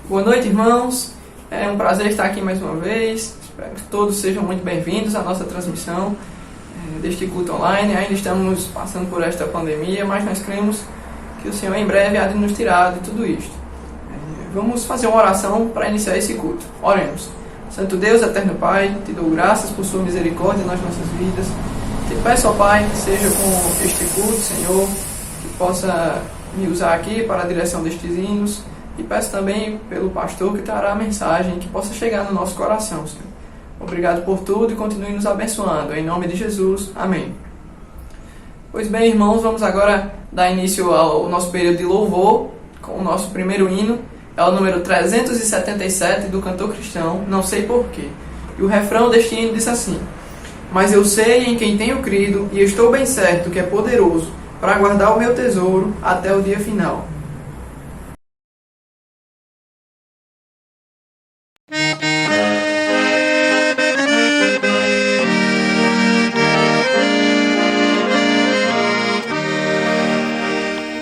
Boa noite, irmãos. É um prazer estar aqui mais uma vez. Espero que todos sejam muito bem-vindos à nossa transmissão deste culto online. Ainda estamos passando por esta pandemia, mas nós cremos que o Senhor em breve há de nos tirar de tudo isto. Vamos fazer uma oração para iniciar esse culto. Oremos. Santo Deus, eterno Pai, te dou graças por sua misericórdia nas nossas vidas. Te peço, ó Pai, que seja com este culto, Senhor, que possa me usar aqui para a direção destes hinos. E peço também pelo pastor que trará a mensagem, que possa chegar no nosso coração, Senhor. Obrigado por tudo e continue nos abençoando. Em nome de Jesus. Amém. Pois bem, irmãos, vamos agora dar início ao nosso período de louvor com o nosso primeiro hino. É o número 377 do cantor cristão, Não Sei Porquê. E o refrão deste hino diz assim: Mas eu sei em quem tenho crido e estou bem certo que é poderoso para guardar o meu tesouro até o dia final.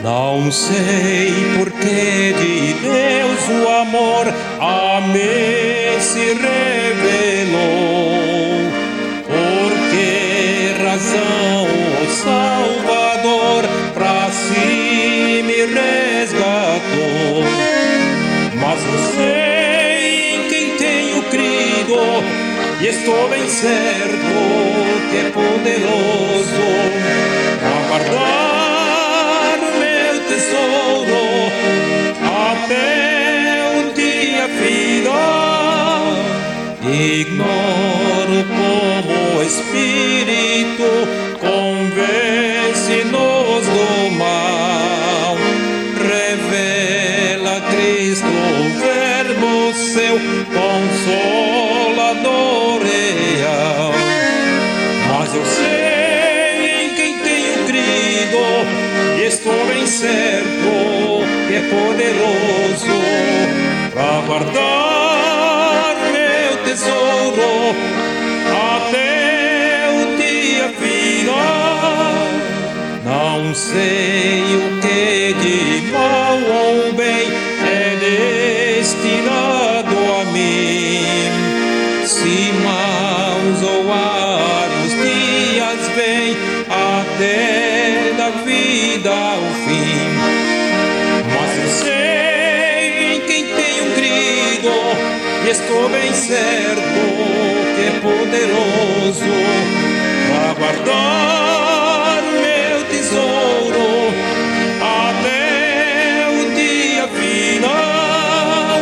Não sei por que de Deus o amor a mim se revelou, por que razão o Salvador pra si me resgatou. Mas eu sei em quem tenho crido e estou bem certo que é poderoso pra guardar até o dia final. Ignoro como o Espírito convence-nos do mal, revela Cristo, o Verbo seu, consolador real. Mas eu sei em quem tenho crido e estou bem certo que é poderoso para guardar meu tesouro até o dia final. Não sei o que de mal ou bem é destinado a mim, se maus ou vários dias vêm até da vida ao fim. E estou bem certo que é poderoso para guardar meu tesouro até o dia final.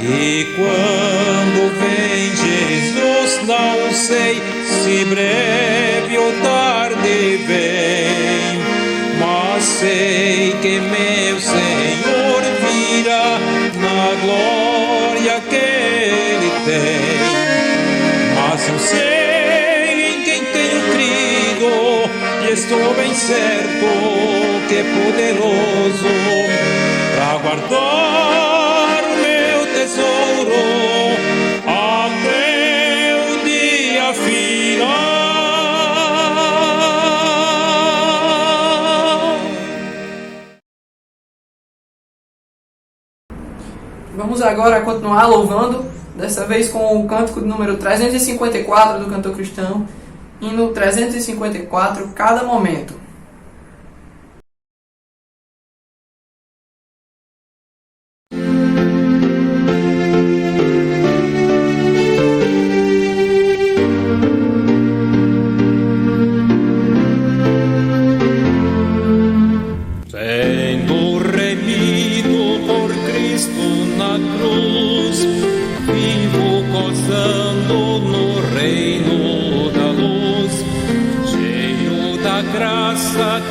E quando vem Jesus, não sei se breve ou tarde vem, mas sei que meu Senhor virá na glória que Ele tem. Mas eu sei em quem tenho crido e estou bem certo que é poderoso para guardar meu tesouro até o dia final. Vamos agora continuar louvando, dessa vez com o cântico de número 354 do cantor cristão, hino 354, Cada Momento.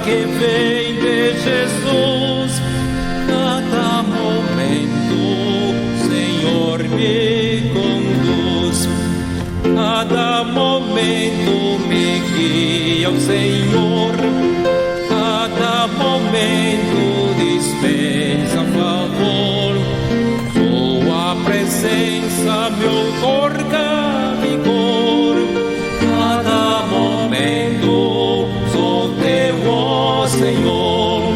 Que vem de Jesus, cada momento, Senhor, me conduz, cada momento me guia o Senhor, cada momento dispensa favor, sua presença me outorga vigor, cada momento sou teu, ó Senhor,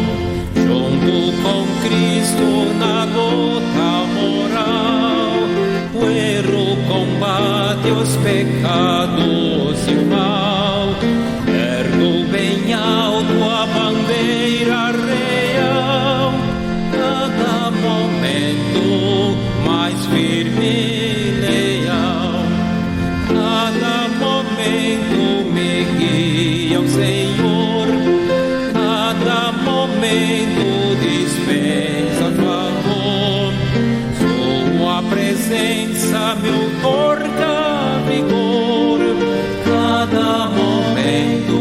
junto com Cristo na luta moral. erro combate os pecados e o mal. Ergo bem alto a bandeira real, cada momento mais firme e leal. Cada momento me guia o Senhor, cada momento dispensa favor. Sua presença me otorga vigor, cada momento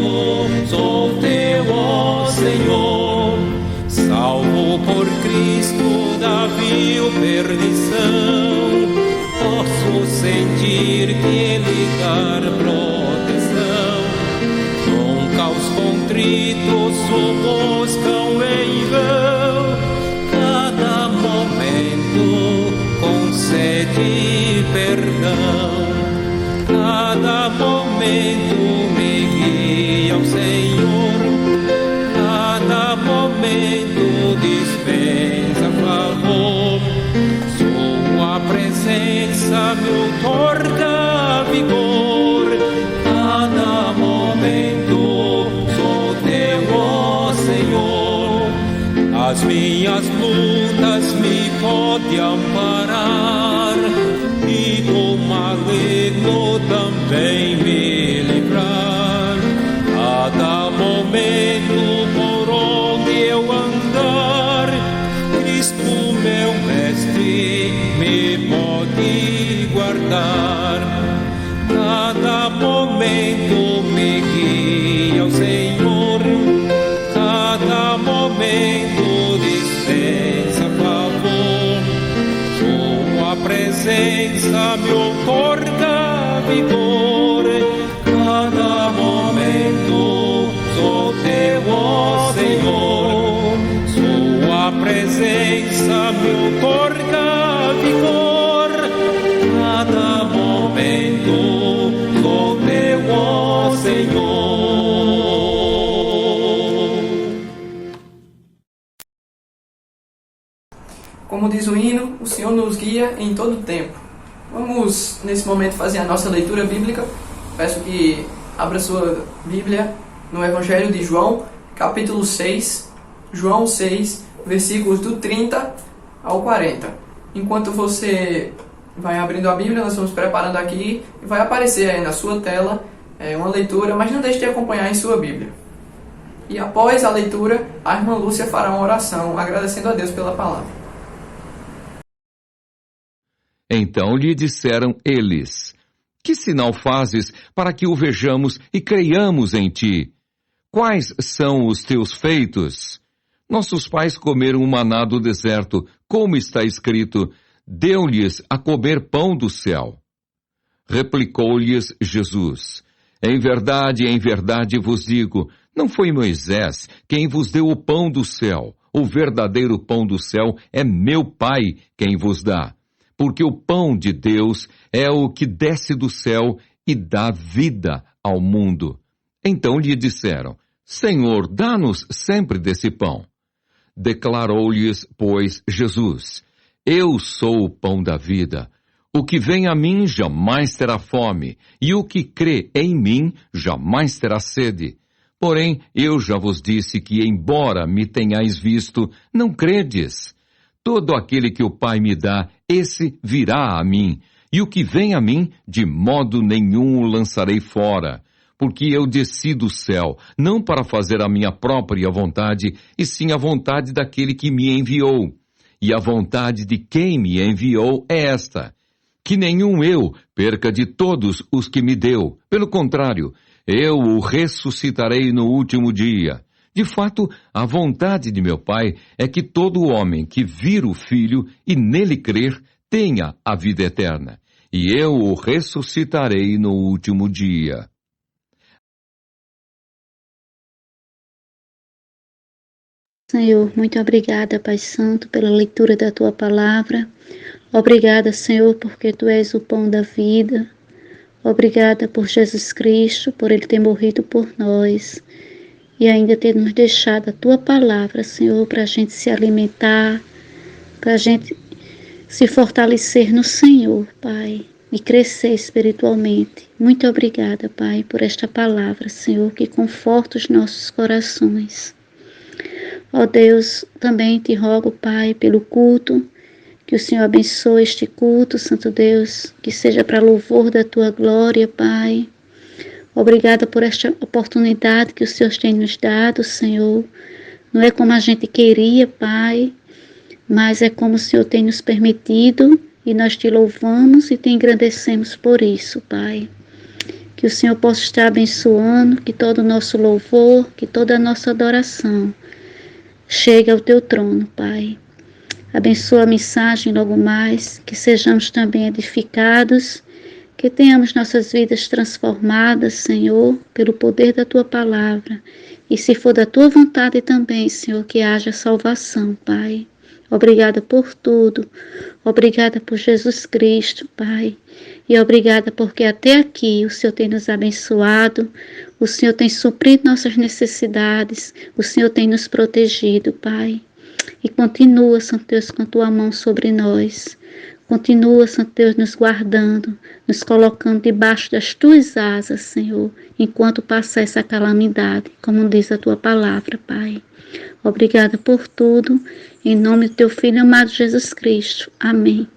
sou teu, ó Senhor. Salvo por Cristo da vil perdição, posso sentir que Ele dar proteção. Nunca os contritos o buscam em vão, cada momento concede perdão. Cada momento me guia o Senhor, cada momento dispensa favor. Sua presença me otorga vigor, cada momento sou teu, ó Senhor. As minhas lutas me pode amparar e do maligno também me livrar. Cada momento por onde eu andar, Cristo meu mestre me pode guardar. Cada momento me guia o Senhor, cada momento dispensa favor. Sua presença me otorga vigor, cada momento sou teu, ó Senhor. Sua presença me otorga vigor, cada momento sou teu, ó Senhor. Como diz o hino, o Senhor nos guia em todo o tempo. Vamos, nesse momento, fazer a nossa leitura bíblica. Peço que abra sua Bíblia no Evangelho de João, capítulo 6, João 6, versículos do 30 ao 40. Enquanto você vai abrindo a Bíblia, nós vamos preparando aqui e vai aparecer aí na sua tela uma leitura, mas não deixe de acompanhar em sua Bíblia. E após a leitura, a irmã Lúcia fará uma oração, agradecendo a Deus pela palavra. Então lhe disseram eles: Que sinal fazes para que o vejamos e creiamos em ti? Quais são os teus feitos? Nossos pais comeram o maná do deserto, como está escrito: deu-lhes a comer pão do céu. Replicou-lhes Jesus: em verdade vos digo, não foi Moisés quem vos deu o pão do céu. O verdadeiro pão do céu é meu Pai quem vos dá. Porque o pão de Deus é o que desce do céu e dá vida ao mundo. Então lhe disseram: Senhor, dá-nos sempre desse pão. Declarou-lhes, pois, Jesus: Eu sou o pão da vida. O que vem a mim jamais terá fome, e o que crê em mim jamais terá sede. Porém, eu já vos disse que, embora me tenhais visto, não credes. Todo aquele que o Pai me dá, esse virá a mim, e o que vem a mim, de modo nenhum o lançarei fora. Porque eu desci do céu, não para fazer a minha própria vontade, e sim a vontade daquele que me enviou. E a vontade de quem me enviou é esta: que nenhum eu perca de todos os que me deu. Pelo contrário, eu o ressuscitarei no último dia. De fato, a vontade de meu Pai é que todo homem que vir o Filho e nele crer tenha a vida eterna. E eu o ressuscitarei no último dia. Senhor, muito obrigada, Pai Santo, pela leitura da Tua Palavra. Obrigada, Senhor, porque Tu és o pão da vida. Obrigada por Jesus Cristo, por Ele ter morrido por nós. E ainda ter nos deixado a Tua Palavra, Senhor, para a gente se alimentar, para a gente se fortalecer no Senhor, Pai, e crescer espiritualmente. Muito obrigada, Pai, por esta palavra, Senhor, que conforta os nossos corações. Ó Deus, também te rogo, Pai, pelo culto, que o Senhor abençoe este culto, Santo Deus, que seja para louvor da Tua glória, Pai. Obrigada por esta oportunidade que o Senhor tem nos dado, Senhor. Não é como a gente queria, Pai, mas é como o Senhor tem nos permitido e nós te louvamos e te engrandecemos por isso, Pai. Que o Senhor possa estar abençoando, que todo o nosso louvor, que toda a nossa adoração chegue ao Teu trono, Pai. Abençoa a mensagem logo mais, que sejamos também edificados, que tenhamos nossas vidas transformadas, Senhor, pelo poder da Tua palavra. E se for da Tua vontade também, Senhor, que haja salvação, Pai. Obrigada por tudo. Obrigada por Jesus Cristo, Pai. E obrigada porque até aqui o Senhor tem nos abençoado, o Senhor tem suprido nossas necessidades, o Senhor tem nos protegido, Pai. E continua, Santo Deus, com a Tua mão sobre nós. Continua, Santo Deus, nos guardando, nos colocando debaixo das Tuas asas, Senhor, enquanto passa essa calamidade, como diz a Tua palavra, Pai. Obrigada por tudo, em nome do Teu Filho amado Jesus Cristo. Amém.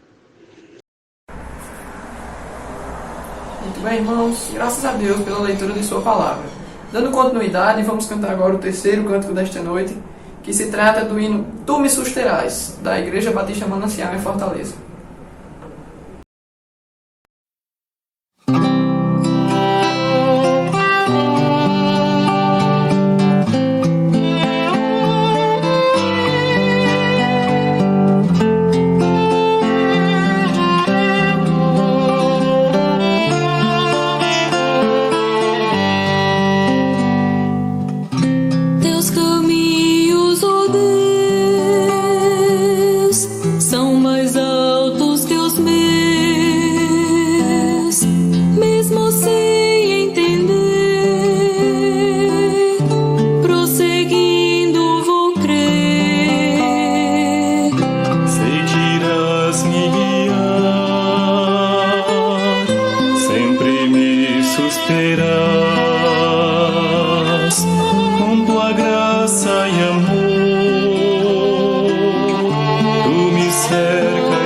Muito bem, irmãos, graças a Deus pela leitura de Sua palavra. Dando continuidade, vamos cantar agora o terceiro cântico desta noite, que se trata do hino Tu Me Susterás, da Igreja Batista Manancial em Fortaleza. Tua graça, amor, me sustentarás.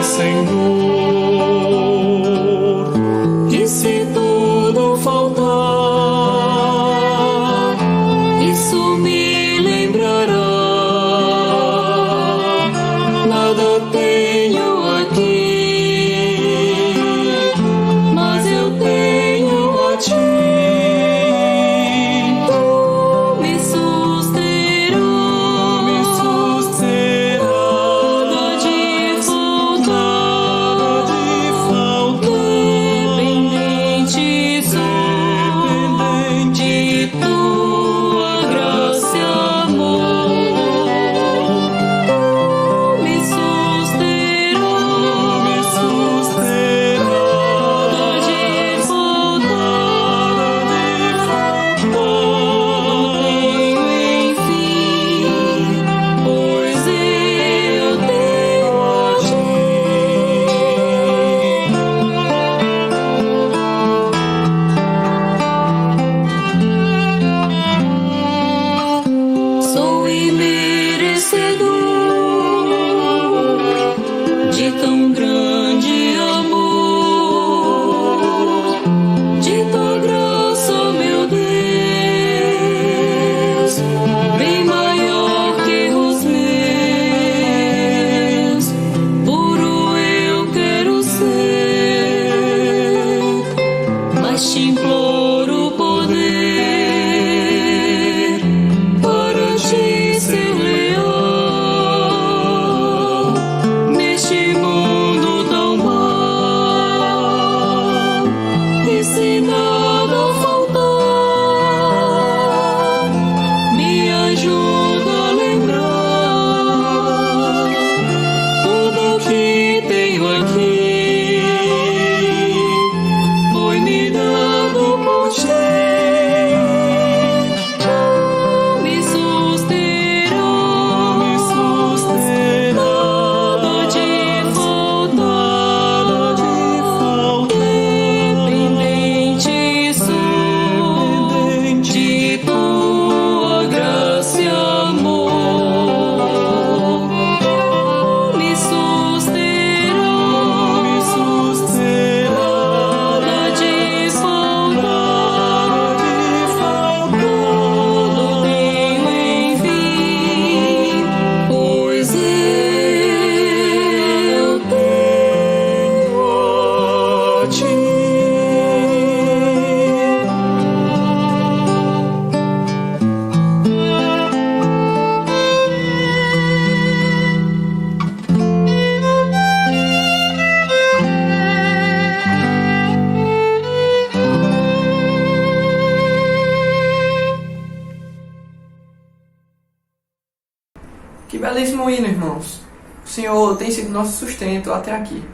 último hino, irmãos. O Senhor tem sido nosso sustento até aqui.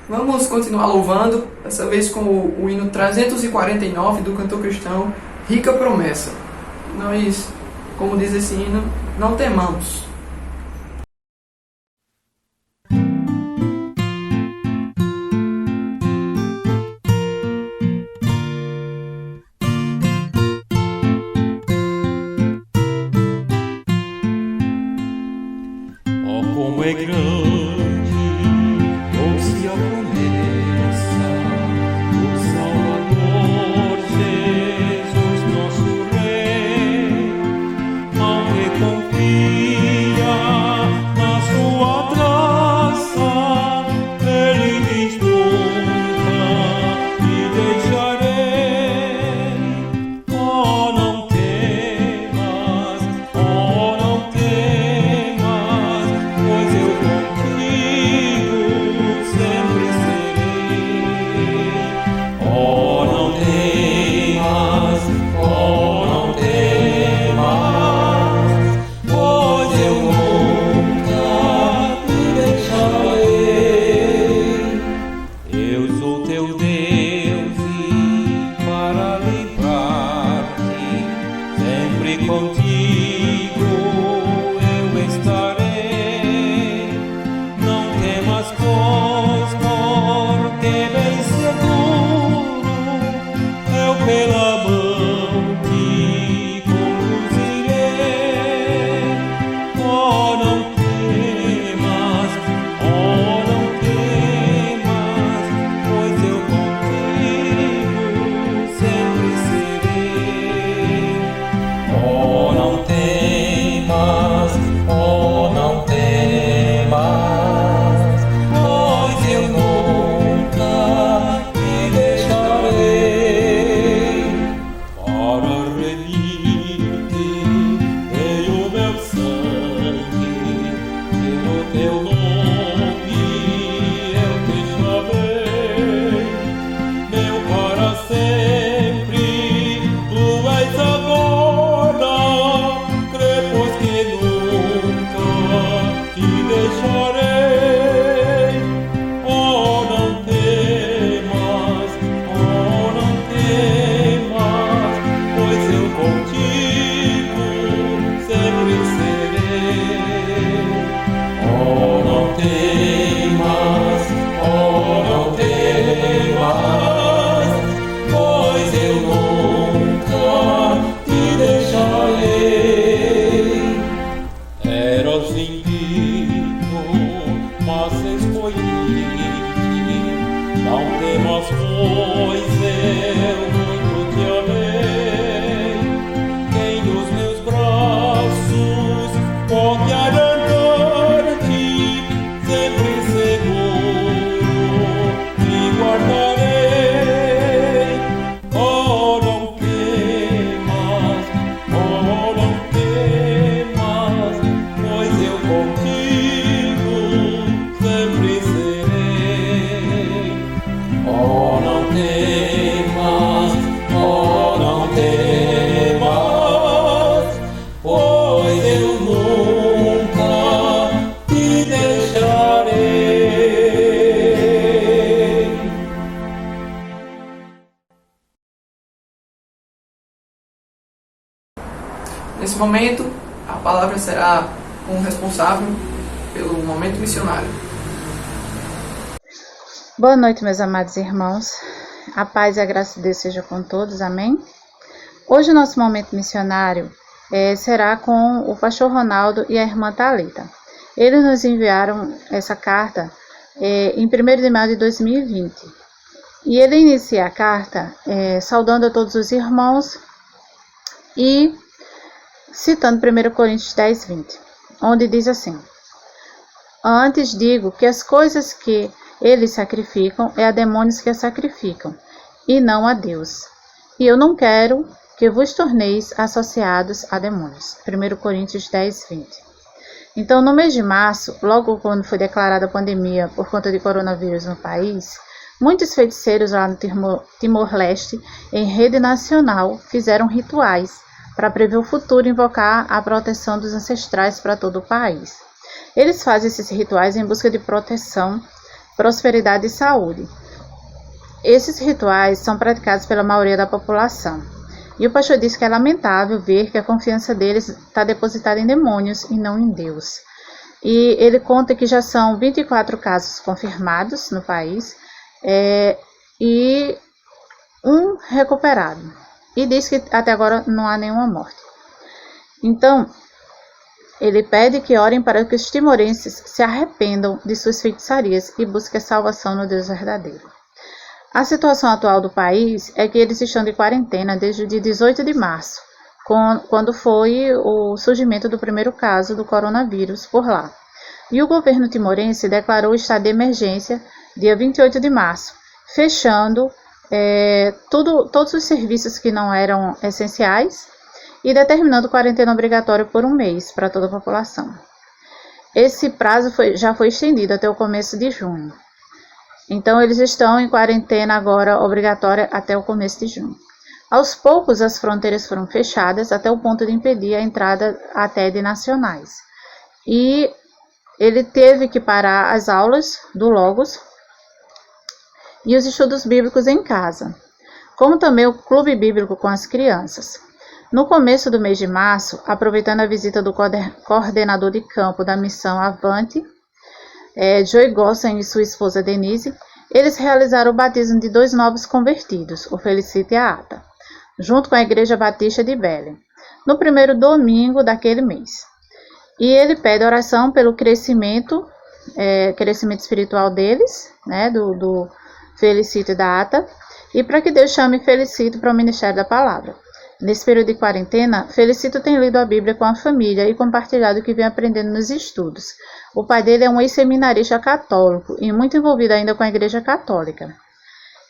Vamos continuar louvando, dessa vez com o hino 349 do cantor cristão Rica Promessa. Nós, como diz esse hino, não temamos. Como é grande, doce a promessa do Salvador Jesus, nosso Rei, ao que confia na sua graça, Ele diz nunca te deixarei. Oh, não temas, oh, não temas, pois eu contigo sempre serei. Oh, não temas, oh, não temas, pois eu nunca te deixarei. Eu sou teu Deus e para livrar-te, sempre contigo eu estarei. Não temas, pois, porque bem seguro eu pela mão te conduzirei. Oh, não temas, oh, não temas, pois eu contigo sempre serei. Oh, não temas, oh, não temas, pois eu nunca te deixarei. Para remir-te dei o meu sangue, pelo teu nome eu te chamei. Meu para sempre, tu és agora, crê, pois que nunca te deixarei. Oh, não temas, oh, não temas, pois eu contigo sempre serei. Oh, não temas, oh, não temas, pois eu nunca te deixarei. Eras indigno, mas escolhi-te. Não temas, pois eu muito te amei. Quem dos meus braços pode arrancar-te, sempre seguro te guardarei. Oh, não temas, oh, não temas, pois eu contigo sempre serei. Oh, não temas, oh, não temas, pois eu nunca te deixarei. Nesse momento, a palavra será com o responsável pelo momento missionário. Boa noite, meus amados irmãos. A paz e a graça de Deus seja com todos, amém? Hoje o nosso momento missionário será com o pastor Ronaldo e a irmã Thalita. Eles nos enviaram essa carta em 1º de maio de 2020. E ele inicia a carta saudando a todos os irmãos e citando 1 Coríntios 10, 20, onde diz assim: antes digo que as coisas que eles sacrificam é a demônios que as sacrificam, e não a Deus. E eu não quero que vos torneis associados a demônios. 1 Coríntios 10, 20. Então, no mês de março, logo quando foi declarada a pandemia por conta de coronavírus no país, muitos feiticeiros lá no Timor-Leste, em rede nacional, fizeram rituais para prever o futuro e invocar a proteção dos ancestrais para todo o país. Eles fazem esses rituais em busca de proteção, prosperidade e saúde. Esses rituais são praticados pela maioria da população. E o pastor diz que é lamentável ver que a confiança deles está depositada em demônios e não em Deus. E ele conta que já são 24 casos confirmados no país e um recuperado. E diz que até agora não há nenhuma morte. Então, ele pede que orem para que os timorenses se arrependam de suas feitiçarias e busquem a salvação no Deus verdadeiro. A situação atual do país é que eles estão de quarentena desde o dia 18 de março, quando foi o surgimento do primeiro caso do coronavírus por lá. E o governo timorense declarou o estado de emergência dia 28 de março, fechando todos os serviços que não eram essenciais e determinando quarentena obrigatória por um mês para toda a população. Esse prazo já foi estendido até o começo de junho. Então, eles estão em quarentena agora obrigatória até o começo de junho. Aos poucos, as fronteiras foram fechadas até o ponto de impedir a entrada até de nacionais. E ele teve que parar as aulas do Logos e os estudos bíblicos em casa, como também o clube bíblico com as crianças. No começo do mês de março, aproveitando a visita do coordenador de campo da missão Avante, Joey Gossen e sua esposa Denise, eles realizaram o batismo de 2 novos convertidos, o Felicito e a Ata, junto com a Igreja Batista de Belém, no primeiro domingo daquele mês. E ele pede oração pelo crescimento espiritual deles, né, do Felicito e da Ata, e para que Deus chame Felicito para o ministério da palavra. Nesse período de quarentena, Felicito tem lido a Bíblia com a família e compartilhado o que vem aprendendo nos estudos. O pai dele é um ex-seminarista católico e muito envolvido ainda com a Igreja Católica.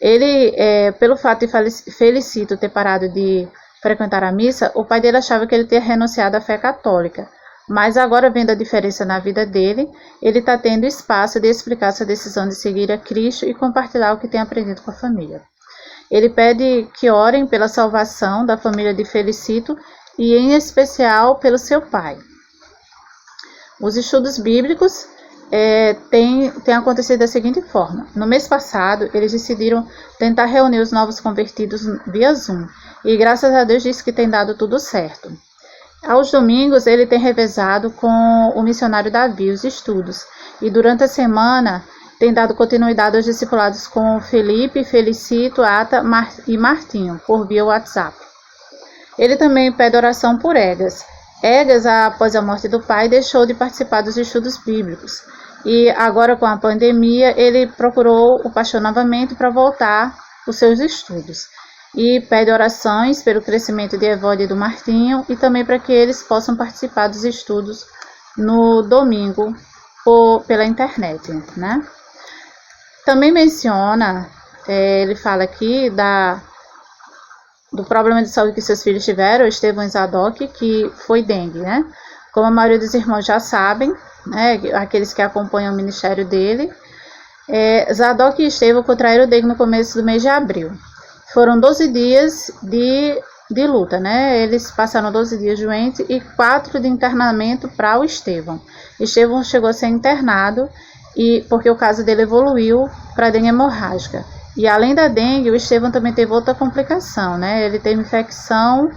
Ele, pelo fato de Felicito ter parado de frequentar a missa, o pai dele achava que ele tinha renunciado à fé católica. Mas agora, vendo a diferença na vida dele, ele está tendo espaço de explicar sua decisão de seguir a Cristo e compartilhar o que tem aprendido com a família. Ele pede que orem pela salvação da família de Felicito e, em especial, pelo seu pai. Os estudos bíblicos têm acontecido da seguinte forma. No mês passado, eles decidiram tentar reunir os novos convertidos via Zoom. E, graças a Deus, disse que tem dado tudo certo. Aos domingos, ele tem revezado com o missionário Davi os estudos. E, durante a semana, tem dado continuidade aos discipulados com Felipe, Felicito, Ata e Martinho, por via WhatsApp. Ele também pede oração por Egas. Egas, após a morte do pai, deixou de participar dos estudos bíblicos. E agora, com a pandemia, ele procurou o pastor novamente para voltar os seus estudos. E pede orações pelo crescimento de Evódia e do Martinho e também para que eles possam participar dos estudos no domingo pela internet, né? Também menciona, ele fala aqui do problema de saúde que seus filhos tiveram, Estevão e Zadok, que foi dengue, né? Como a maioria dos irmãos já sabem, né, aqueles que acompanham o ministério dele, Zadok e Estevão contraíram dengue no começo do mês de abril. Foram 12 dias de luta, né? Eles passaram 12 dias doentes e 4 de internamento para o Estevão. Estevão chegou a ser internado porque o caso dele evoluiu para dengue hemorrágica. E além da dengue, o Estevão também teve outra complicação, né? Ele teve infecção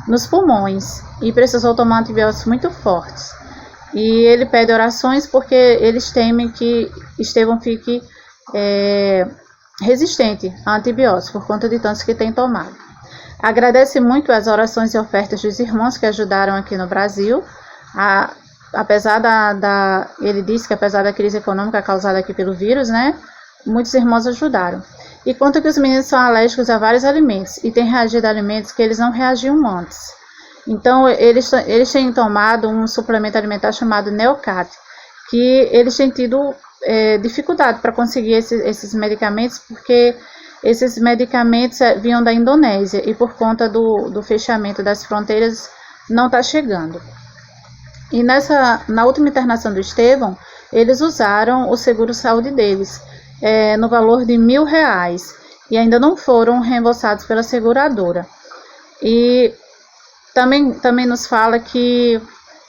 nos pulmões e precisou tomar antibióticos muito fortes. E ele pede orações porque eles temem que Estevão fique resistente a antibióticos por conta de tantos que tem tomado. Agradece muito as orações e ofertas dos irmãos que ajudaram aqui no Brasil. Apesar ele disse que apesar da crise econômica causada aqui pelo vírus, né, muitos irmãos ajudaram. E conta que os meninos são alérgicos a vários alimentos e têm reagido a alimentos que eles não reagiam antes. Então, eles têm tomado um suplemento alimentar chamado Neocat, que eles têm tido dificuldade para conseguir esses medicamentos, porque esses medicamentos vinham da Indonésia e por conta do fechamento das fronteiras não está chegando. E na última internação do Estevão, eles usaram o seguro-saúde deles, no valor de R$1.000, e ainda não foram reembolsados pela seguradora. E também nos fala que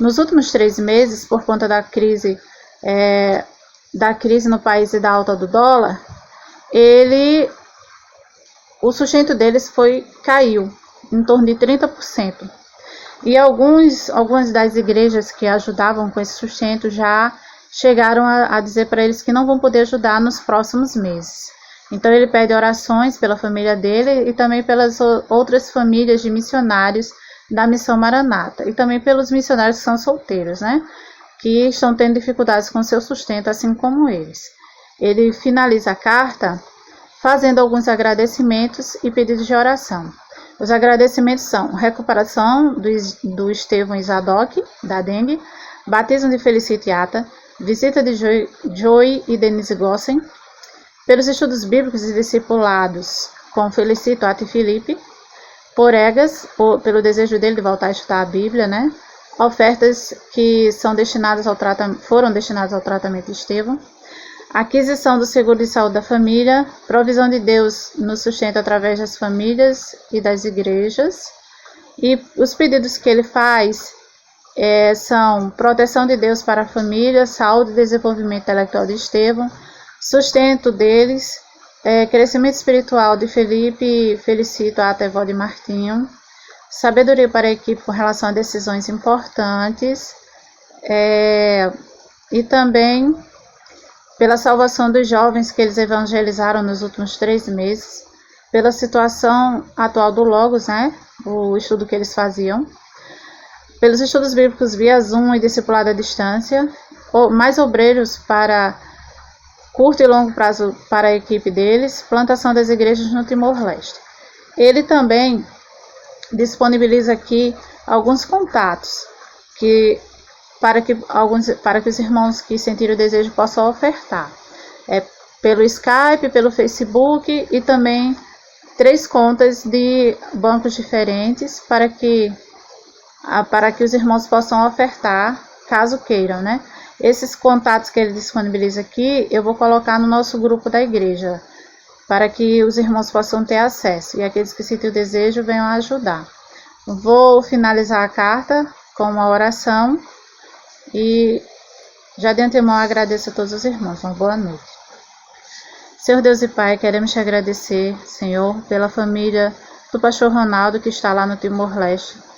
Nos últimos 3 meses, por conta da crise no país e da alta do dólar, o sustento deles caiu em torno de 30%. E algumas das igrejas que ajudavam com esse sustento já chegaram a dizer para eles que não vão poder ajudar nos próximos meses. Então ele pede orações pela família dele e também pelas outras famílias de missionários da Missão Maranata. E também pelos missionários que são solteiros, né? Que estão tendo dificuldades com seu sustento, assim como eles. Ele finaliza a carta fazendo alguns agradecimentos e pedidos de oração. Os agradecimentos são recuperação do Estevão Isadoc, da dengue, batismo de Felicite Ata, visita de Joey e Denise Gossen, pelos estudos bíblicos e discipulados com Felicito Ata e Felipe, por Egas, pelo desejo dele de voltar a estudar a Bíblia, né? Ofertas que foram destinadas ao tratamento de Estevão, aquisição do seguro de saúde da família, provisão de Deus no sustento através das famílias e das igrejas. E os pedidos que ele faz são proteção de Deus para a família, saúde e desenvolvimento intelectual de Estevão, sustento deles, crescimento espiritual de Felipe, Felicito, Ata, Evode e Martinho, sabedoria para a equipe com relação a decisões importantes, e também pela salvação dos jovens que eles evangelizaram nos últimos 3 meses, pela situação atual do Logos, né, o estudo que eles faziam, pelos estudos bíblicos via Zoom e discipulado à distância, mais obreiros para curto e longo prazo para a equipe deles, plantação das igrejas no Timor-Leste. Ele também disponibiliza aqui alguns contatos para que os irmãos que sentirem o desejo possam ofertar. Pelo Skype, pelo Facebook e também 3 contas de bancos diferentes para que os irmãos possam ofertar, caso queiram, né? Esses contatos que ele disponibiliza aqui, eu vou colocar no nosso grupo da igreja, para que os irmãos possam ter acesso e aqueles que sentem o desejo venham ajudar. Vou finalizar a carta com uma oração e já de antemão agradeço a todos os irmãos. Uma boa noite. Senhor Deus e Pai, queremos te agradecer, Senhor, pela família do pastor Ronaldo que está lá no Timor-Leste.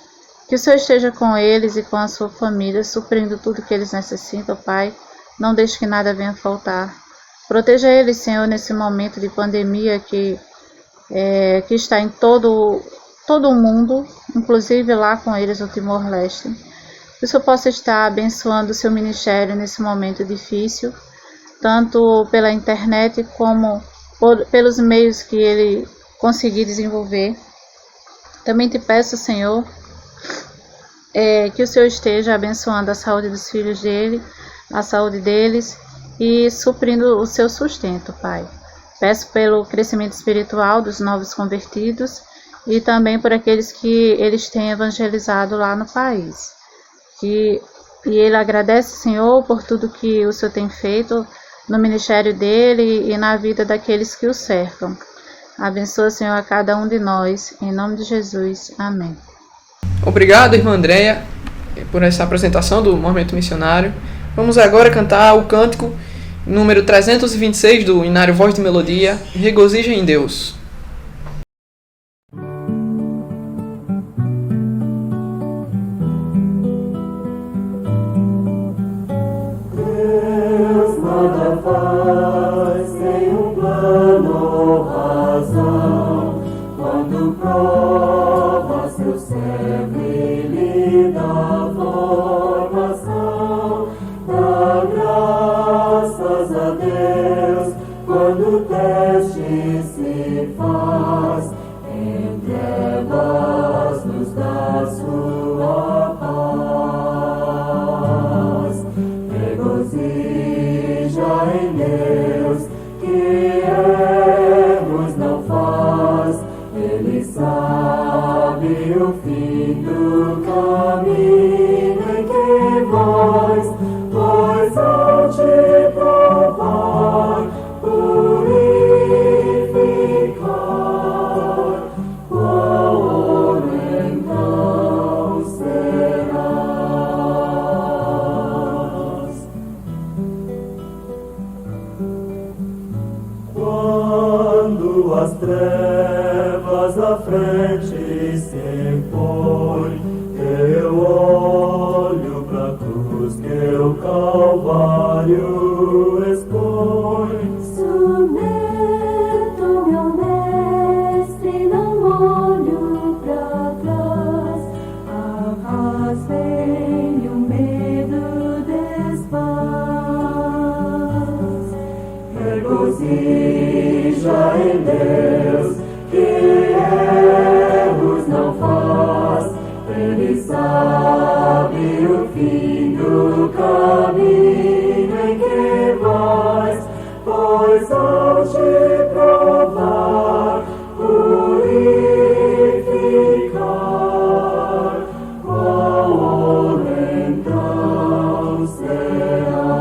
Que o Senhor esteja com eles e com a sua família, suprindo tudo que eles necessitam, Pai. Não deixe que nada venha faltar. Proteja eles, Senhor, nesse momento de pandemia que está em todo o mundo, inclusive lá com eles no Timor-Leste. Que o Senhor possa estar abençoando o seu ministério nesse momento difícil, tanto pela internet como pelos meios que ele conseguir desenvolver. Também te peço, Senhor, que o Senhor esteja abençoando a saúde dos filhos dele, a saúde deles e suprindo o seu sustento, Pai. Peço pelo crescimento espiritual dos novos convertidos e também por aqueles que eles têm evangelizado lá no país. E ele agradece, Senhor, por tudo que o Senhor tem feito no ministério dele e na vida daqueles que o cercam. Abençoa, Senhor, a cada um de nós. Em nome de Jesus. Amém. Obrigado, irmã Andréia, por essa apresentação do Movimento Missionário. Vamos agora cantar o cântico número 326 do Inário Voz de Melodia, Regozija em Deus. Deus nada faz sem um plano ou razão, quando prova seu servo e lhe dá formação, dá graças a Deus quando o teste se faz, em trevas nos dá sua paz. Regozija em Deus, que erros não faz, Ele sabe o fim do caminho em que vais, pois ao te provar, purificar, qual ouro então serás. tuas trevas à frente se põe, eu olho pra cruz que o Calvário expõe. Soneto, meu mestre, não olho pra trás, arrasei o medo desfaz. Regozija em Deus, que erros não faz, Ele sabe o fim do caminho em que vais, pois ao te provar, purificar, qual ouro então serás.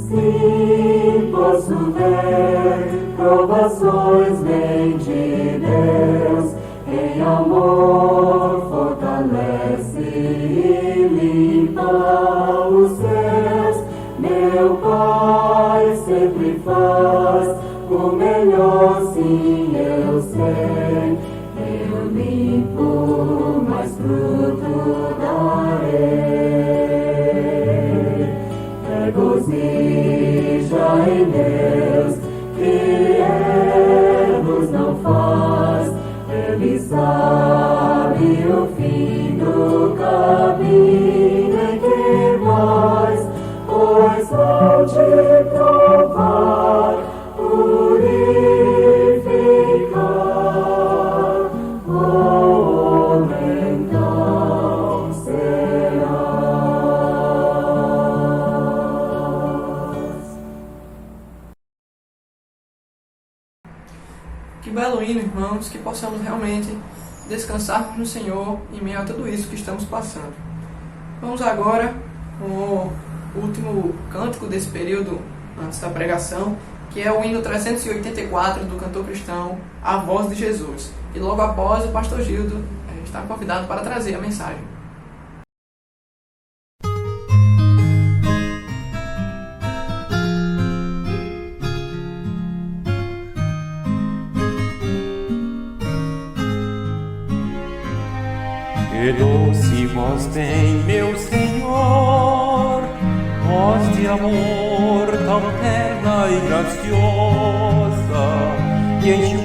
Sim, posso ver provações vêm de Deus, em amor fortalece e limpa os seus. Meu Pai sempre faz o melhor, sim eu sei. Eu limpo, mais fruto darei. Regozija em Deus, que erros não faz, Ele sabe o fim do caminho em que vais, pois ao te provar, purificar, qual então serás. Que belo hino, irmãos, que possamos realmente descansar no Senhor em meio a tudo isso que estamos passando. Vamos agora com o último cântico desse período antes da pregação, que é o hino 384 do cantor cristão A Voz de Jesus. E logo após, o pastor Gildo está convidado para trazer a mensagem. Que doce voz tem, meu Senhor, voz de amor tão terna e graciosa, que enche o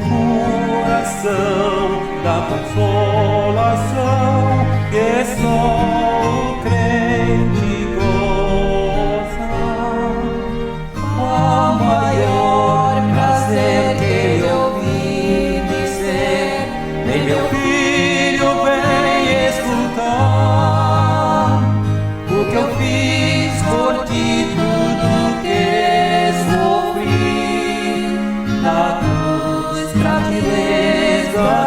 coração da consolação que só o crente goza. Qual maior prazer que eu ouvi dizer, nem meu filho vem escutar o que eu fiz por ti, tudo que sofri na cruz pra te resgatar.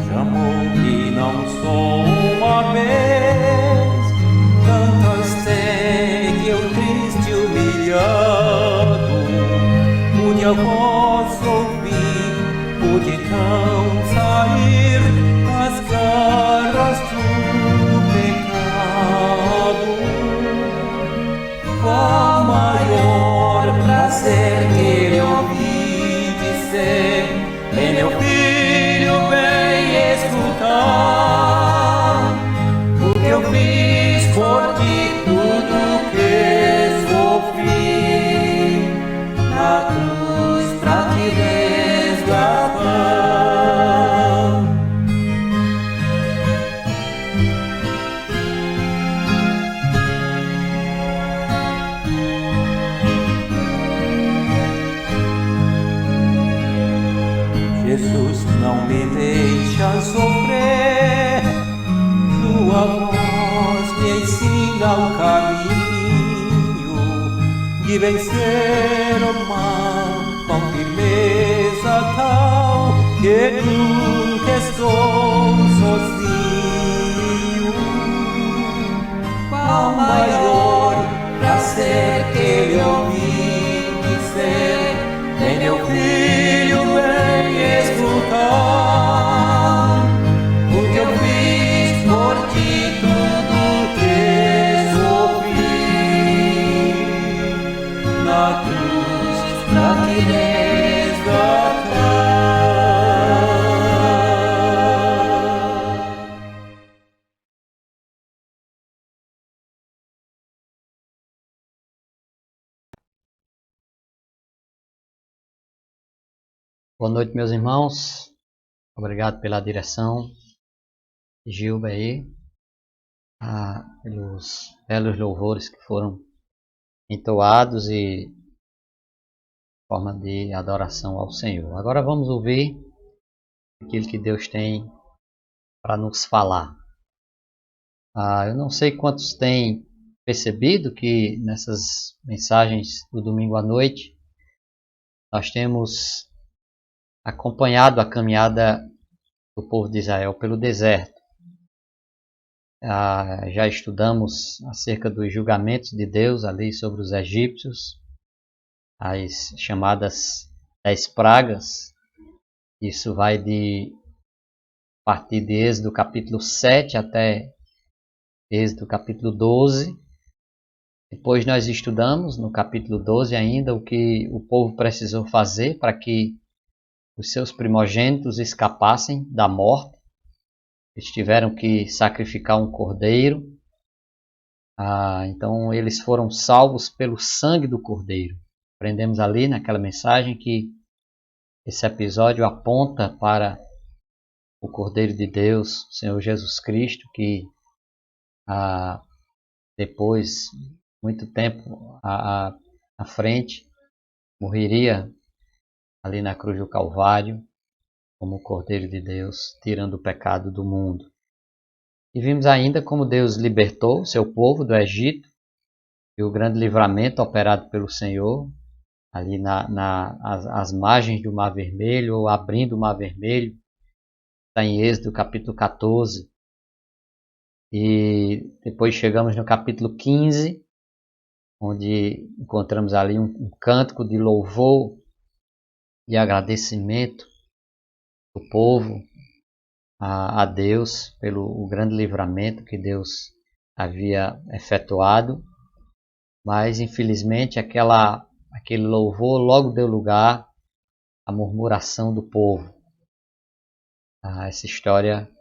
Chamou que não sou uma vez, tantas tem que eu triste humilhado, pude a voz ouvir, pude então sair das garras do pecado. Qual maior prazer que eu ouvi dizer, Vem meu filho, vem escutar o que eu fiz por ti, tudo que sofri na cruz pra te resgatar. Jesus, não me deixa sofrer, tua voz me ensina o caminho de vencer o mal com firmeza tal que nunca estou sozinho. Qual maior prazer que eu ouvi dizer, Vem meu filho, vem escutar o que eu fiz por ti, tudo que Boa noite, meus irmãos. Obrigado pela direção, Gilba aí, pelos belos louvores que foram entoados e forma de adoração ao Senhor. Agora vamos ouvir aquilo que Deus tem para nos falar. Eu não sei quantos têm percebido que nessas mensagens do domingo à noite nós temos acompanhado a caminhada do povo de Israel pelo deserto. Já estudamos acerca dos julgamentos de Deus ali sobre os egípcios, as chamadas 10 pragas. Isso vai a partir de Êxodo capítulo 7 até Êxodo capítulo 12. Depois nós estudamos no capítulo 12 ainda o que o povo precisou fazer para que os seus primogênitos escapassem da morte. Eles tiveram que sacrificar um cordeiro. Então eles foram salvos pelo sangue do cordeiro. Aprendemos ali naquela mensagem que esse episódio aponta para o Cordeiro de Deus, o Senhor Jesus Cristo, que depois, muito tempo à frente, morreria ali na cruz do Calvário, como o Cordeiro de Deus, tirando o pecado do mundo. E vimos ainda como Deus libertou o seu povo do Egito, e o grande livramento operado pelo Senhor, ali às margens do Mar Vermelho, ou abrindo o Mar Vermelho, está em Êxodo capítulo 14. E depois chegamos no capítulo 15, onde encontramos ali um cântico de louvor e agradecimento do povo a Deus pelo grande livramento que Deus havia efetuado, mas infelizmente aquele louvor logo deu lugar à murmuração do povo. Essa história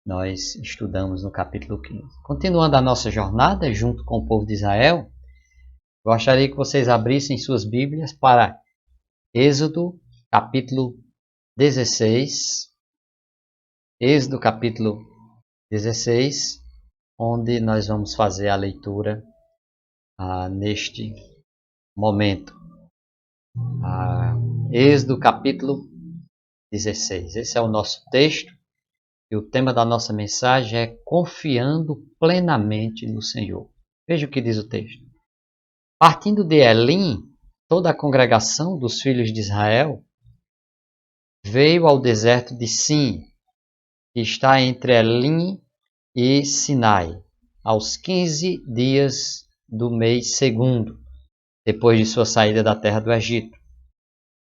nós estudamos no capítulo 15. Continuando a nossa jornada junto com o povo de Israel, gostaria que vocês abrissem suas Bíblias para Êxodo capítulo 16. Êxodo capítulo 16, onde nós vamos fazer a leitura neste momento. Êxodo capítulo 16. Esse é o nosso texto e o tema da nossa mensagem é confiando plenamente no Senhor. Veja o que diz o texto. Partindo de Elim, toda a congregação dos filhos de Israel veio ao deserto de Sim, que está entre Elim e Sinai, aos 15 dias do mês segundo, depois de sua saída da terra do Egito.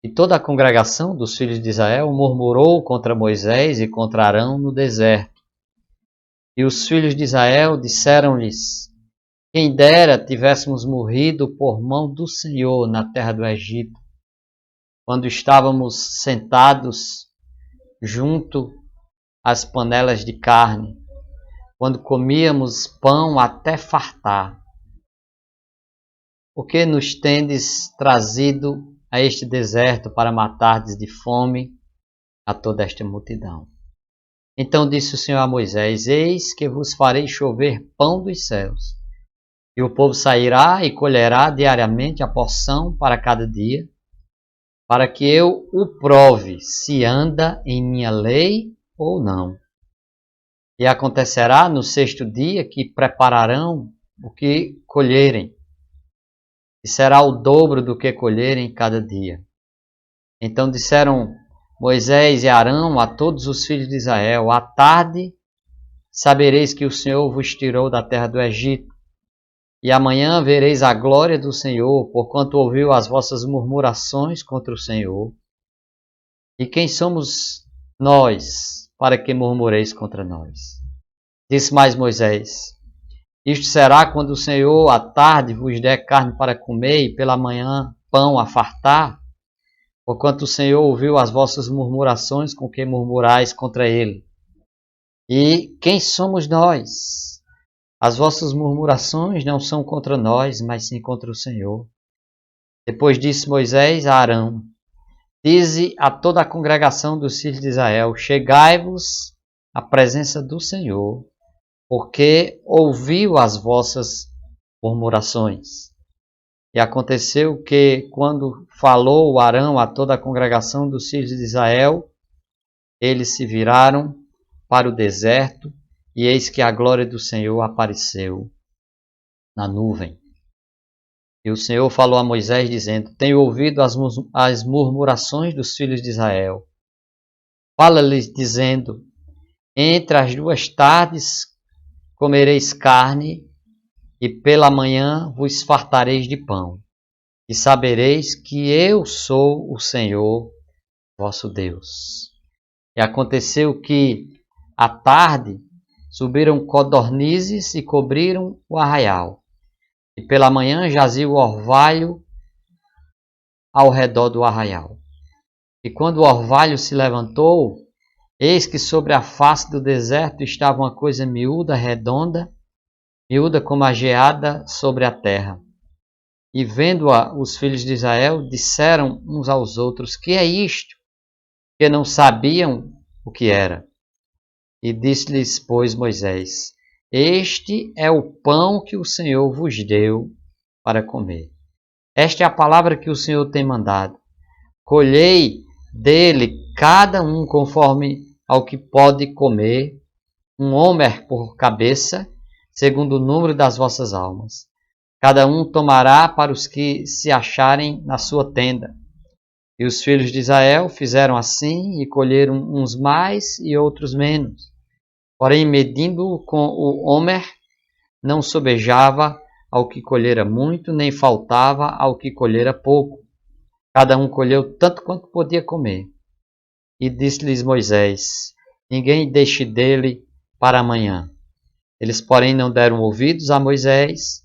E toda a congregação dos filhos de Israel murmurou contra Moisés e contra Arão no deserto. E os filhos de Israel disseram-lhes: quem dera tivéssemos morrido por mão do Senhor na terra do Egito, quando estávamos sentados junto às panelas de carne, quando comíamos pão até fartar. Por que nos tendes trazido a este deserto para matardes de fome a toda esta multidão? Então disse o Senhor a Moisés: eis que vos farei chover pão dos céus, e o povo sairá e colherá diariamente a porção para cada dia, para que eu o prove se anda em minha lei ou não. E acontecerá no 6º dia que prepararão o que colherem, e será o dobro do que colherem cada dia. Então disseram Moisés e Arão a todos os filhos de Israel: à tarde sabereis que o Senhor vos tirou da terra do Egito, e amanhã vereis a glória do Senhor, porquanto ouviu as vossas murmurações contra o Senhor. E quem somos nós para que murmureis contra nós? Disse mais Moisés: isto será quando o Senhor à tarde vos der carne para comer e pela manhã pão a fartar, porquanto o Senhor ouviu as vossas murmurações com que murmurais contra ele. E quem somos nós? As vossas murmurações não são contra nós, mas sim contra o Senhor. Depois disse Moisés a Arão: Dize a toda a congregação dos filhos de Israel: chegai-vos à presença do Senhor, porque ouviu as vossas murmurações. E aconteceu que, quando falou Arão a toda a congregação dos filhos de Israel, eles se viraram para o deserto, e eis que a glória do Senhor apareceu na nuvem. E o Senhor falou a Moisés, dizendo: tenho ouvido as murmurações dos filhos de Israel. Fala-lhes, dizendo: entre as 2 tardes comereis carne, e pela manhã vos fartareis de pão, e sabereis que eu sou o Senhor vosso Deus. E aconteceu que, à tarde, subiram codornizes e cobriram o arraial, e pela manhã jazia o orvalho ao redor do arraial. E quando o orvalho se levantou, eis que sobre a face do deserto estava uma coisa miúda, redonda, miúda como a geada sobre a terra. E vendo-a, os filhos de Israel disseram uns aos outros: que é isto? Que não sabiam o que era. E disse-lhes, pois, Moisés: este é o pão que o Senhor vos deu para comer. Esta é a palavra que o Senhor tem mandado. Colhei dele cada um conforme ao que pode comer, 1 homer por cabeça, segundo o número das vossas almas. Cada um tomará para os que se acharem na sua tenda. E os filhos de Israel fizeram assim, e colheram uns mais e outros menos. Porém, medindo com o homer, não sobejava ao que colhera muito, nem faltava ao que colhera pouco. Cada um colheu tanto quanto podia comer. E disse-lhes Moisés: ninguém deixe dele para amanhã. Eles, porém, não deram ouvidos a Moisés,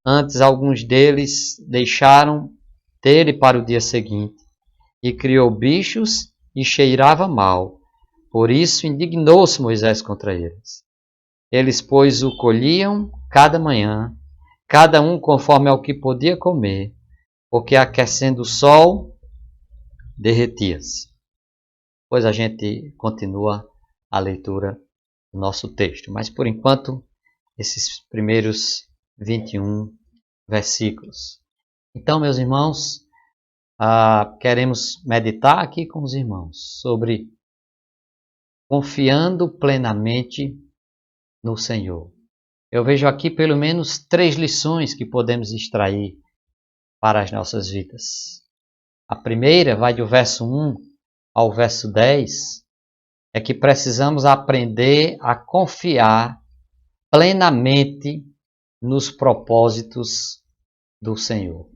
antes alguns deles deixaram dele para o dia seguinte, e criou bichos e cheirava mal. Por isso indignou-se Moisés contra eles. Eles, pois, o colhiam cada manhã, cada um conforme ao que podia comer, porque aquecendo o sol, derretia-se. Pois a gente continua a leitura do nosso texto, mas por enquanto, esses primeiros 21 versículos. Então, meus irmãos, queremos meditar aqui com os irmãos sobre confiando plenamente no Senhor. Eu vejo aqui pelo menos 3 lições que podemos extrair para as nossas vidas. A primeira vai do verso 1 ao verso 10, é que precisamos aprender a confiar plenamente nos propósitos do Senhor.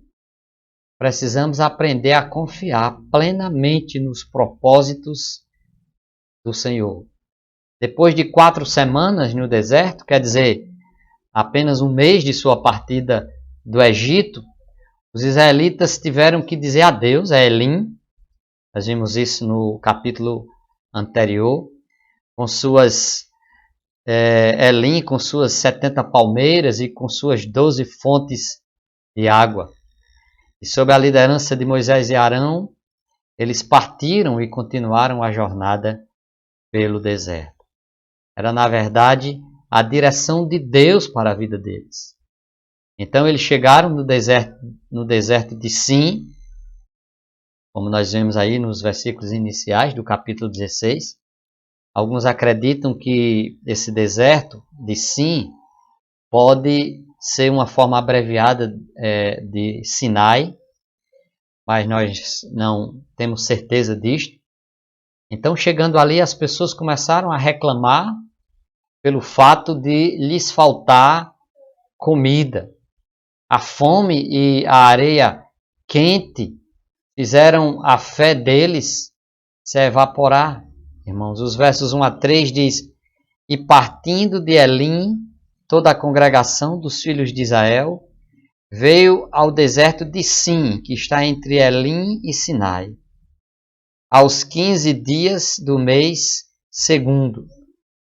Precisamos aprender a confiar plenamente nos propósitos do Senhor. Depois de 4 semanas no deserto, quer dizer, apenas 1 mês de sua partida do Egito, os israelitas tiveram que dizer adeus a Elim. Nós vimos isso no capítulo anterior, com suas Elim, com suas 70 palmeiras e com suas 12 fontes de água. E sob a liderança de Moisés e Arão, eles partiram e continuaram a jornada pelo deserto. Era, na verdade, a direção de Deus para a vida deles. Então eles chegaram no deserto de Sim, como nós vemos aí nos versículos iniciais do capítulo 16. Alguns acreditam que esse deserto de Sim pode ser uma forma abreviada de Sinai, mas nós não temos certeza disto. Então, chegando ali, as pessoas começaram a reclamar pelo fato de lhes faltar comida. A fome e a areia quente fizeram a fé deles se evaporar. Irmãos, os versos 1 a 3 diz: e partindo de Elim, toda a congregação dos filhos de Israel veio ao deserto de Sim, que está entre Elim e Sinai, aos 15 dias do mês segundo,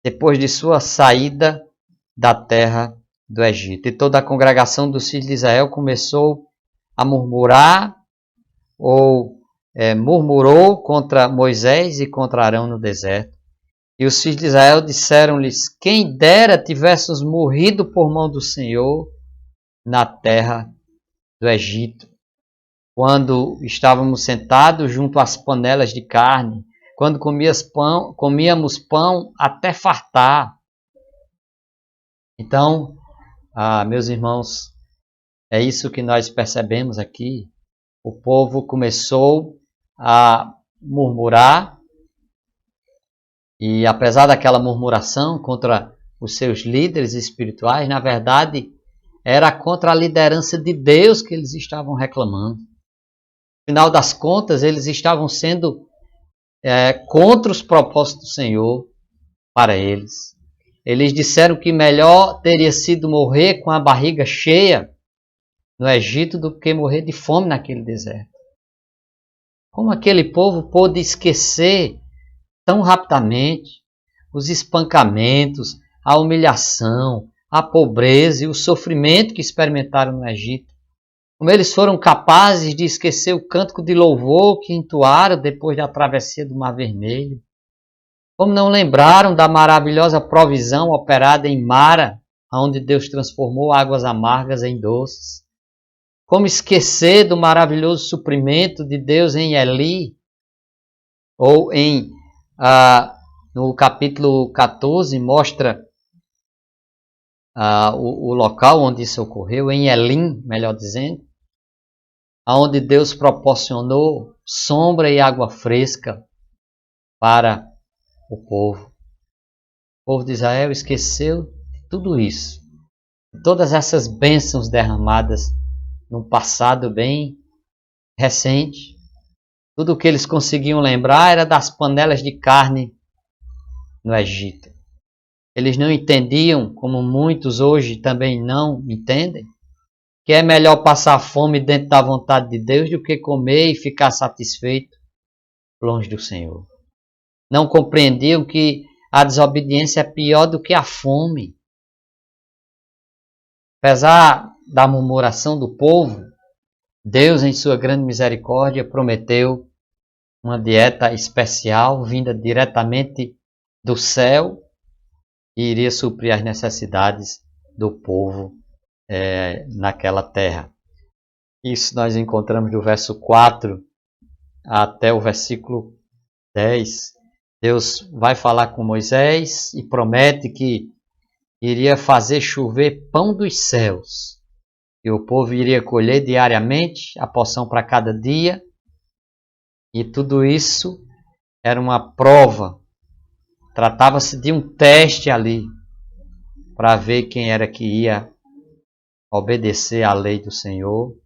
depois de sua saída da terra do Egito. E toda a congregação dos filhos de Israel começou a murmurar ou murmurou contra Moisés e contra Arão no deserto. E os filhos de Israel disseram-lhes: quem dera tivéssemos morrido por mão do Senhor na terra do Egito, quando estávamos sentados junto às panelas de carne, quando comíamos pão até fartar. Então, meus irmãos, é isso que nós percebemos aqui. O povo começou a murmurar, e apesar daquela murmuração contra os seus líderes espirituais, na verdade, era contra a liderança de Deus que eles estavam reclamando. Afinal das contas, eles estavam sendo contra os propósitos do Senhor para eles. Eles disseram que melhor teria sido morrer com a barriga cheia no Egito do que morrer de fome naquele deserto. Como aquele povo pôde esquecer tão rapidamente os espancamentos, a humilhação, a pobreza e o sofrimento que experimentaram no Egito? Como eles foram capazes de esquecer o cântico de louvor que entoaram depois da travessia do Mar Vermelho? Como não lembraram da maravilhosa provisão operada em Mara, onde Deus transformou águas amargas em doces? Como esquecer do maravilhoso suprimento de Deus em Eli? Ou no capítulo 14 mostra o local onde isso ocorreu, em Elim, melhor dizendo, onde Deus proporcionou sombra e água fresca para o povo. O povo de Israel esqueceu de tudo isso, de todas essas bênçãos derramadas num passado bem recente. Tudo o que eles conseguiam lembrar era das panelas de carne no Egito. Eles não entendiam, como muitos hoje também não entendem, que é melhor passar fome dentro da vontade de Deus do que comer e ficar satisfeito longe do Senhor. Não compreendiam que a desobediência é pior do que a fome. Apesar da murmuração do povo, Deus, em sua grande misericórdia, prometeu uma dieta especial vinda diretamente do céu e iria suprir as necessidades do povo naquela terra. Isso nós encontramos do verso 4 até o versículo 10. Deus vai falar com Moisés e promete que iria fazer chover pão dos céus. E o povo iria colher diariamente a porção para cada dia. E tudo isso era uma prova. Tratava-se de um teste ali para ver quem era que ia obedecer à lei do Senhor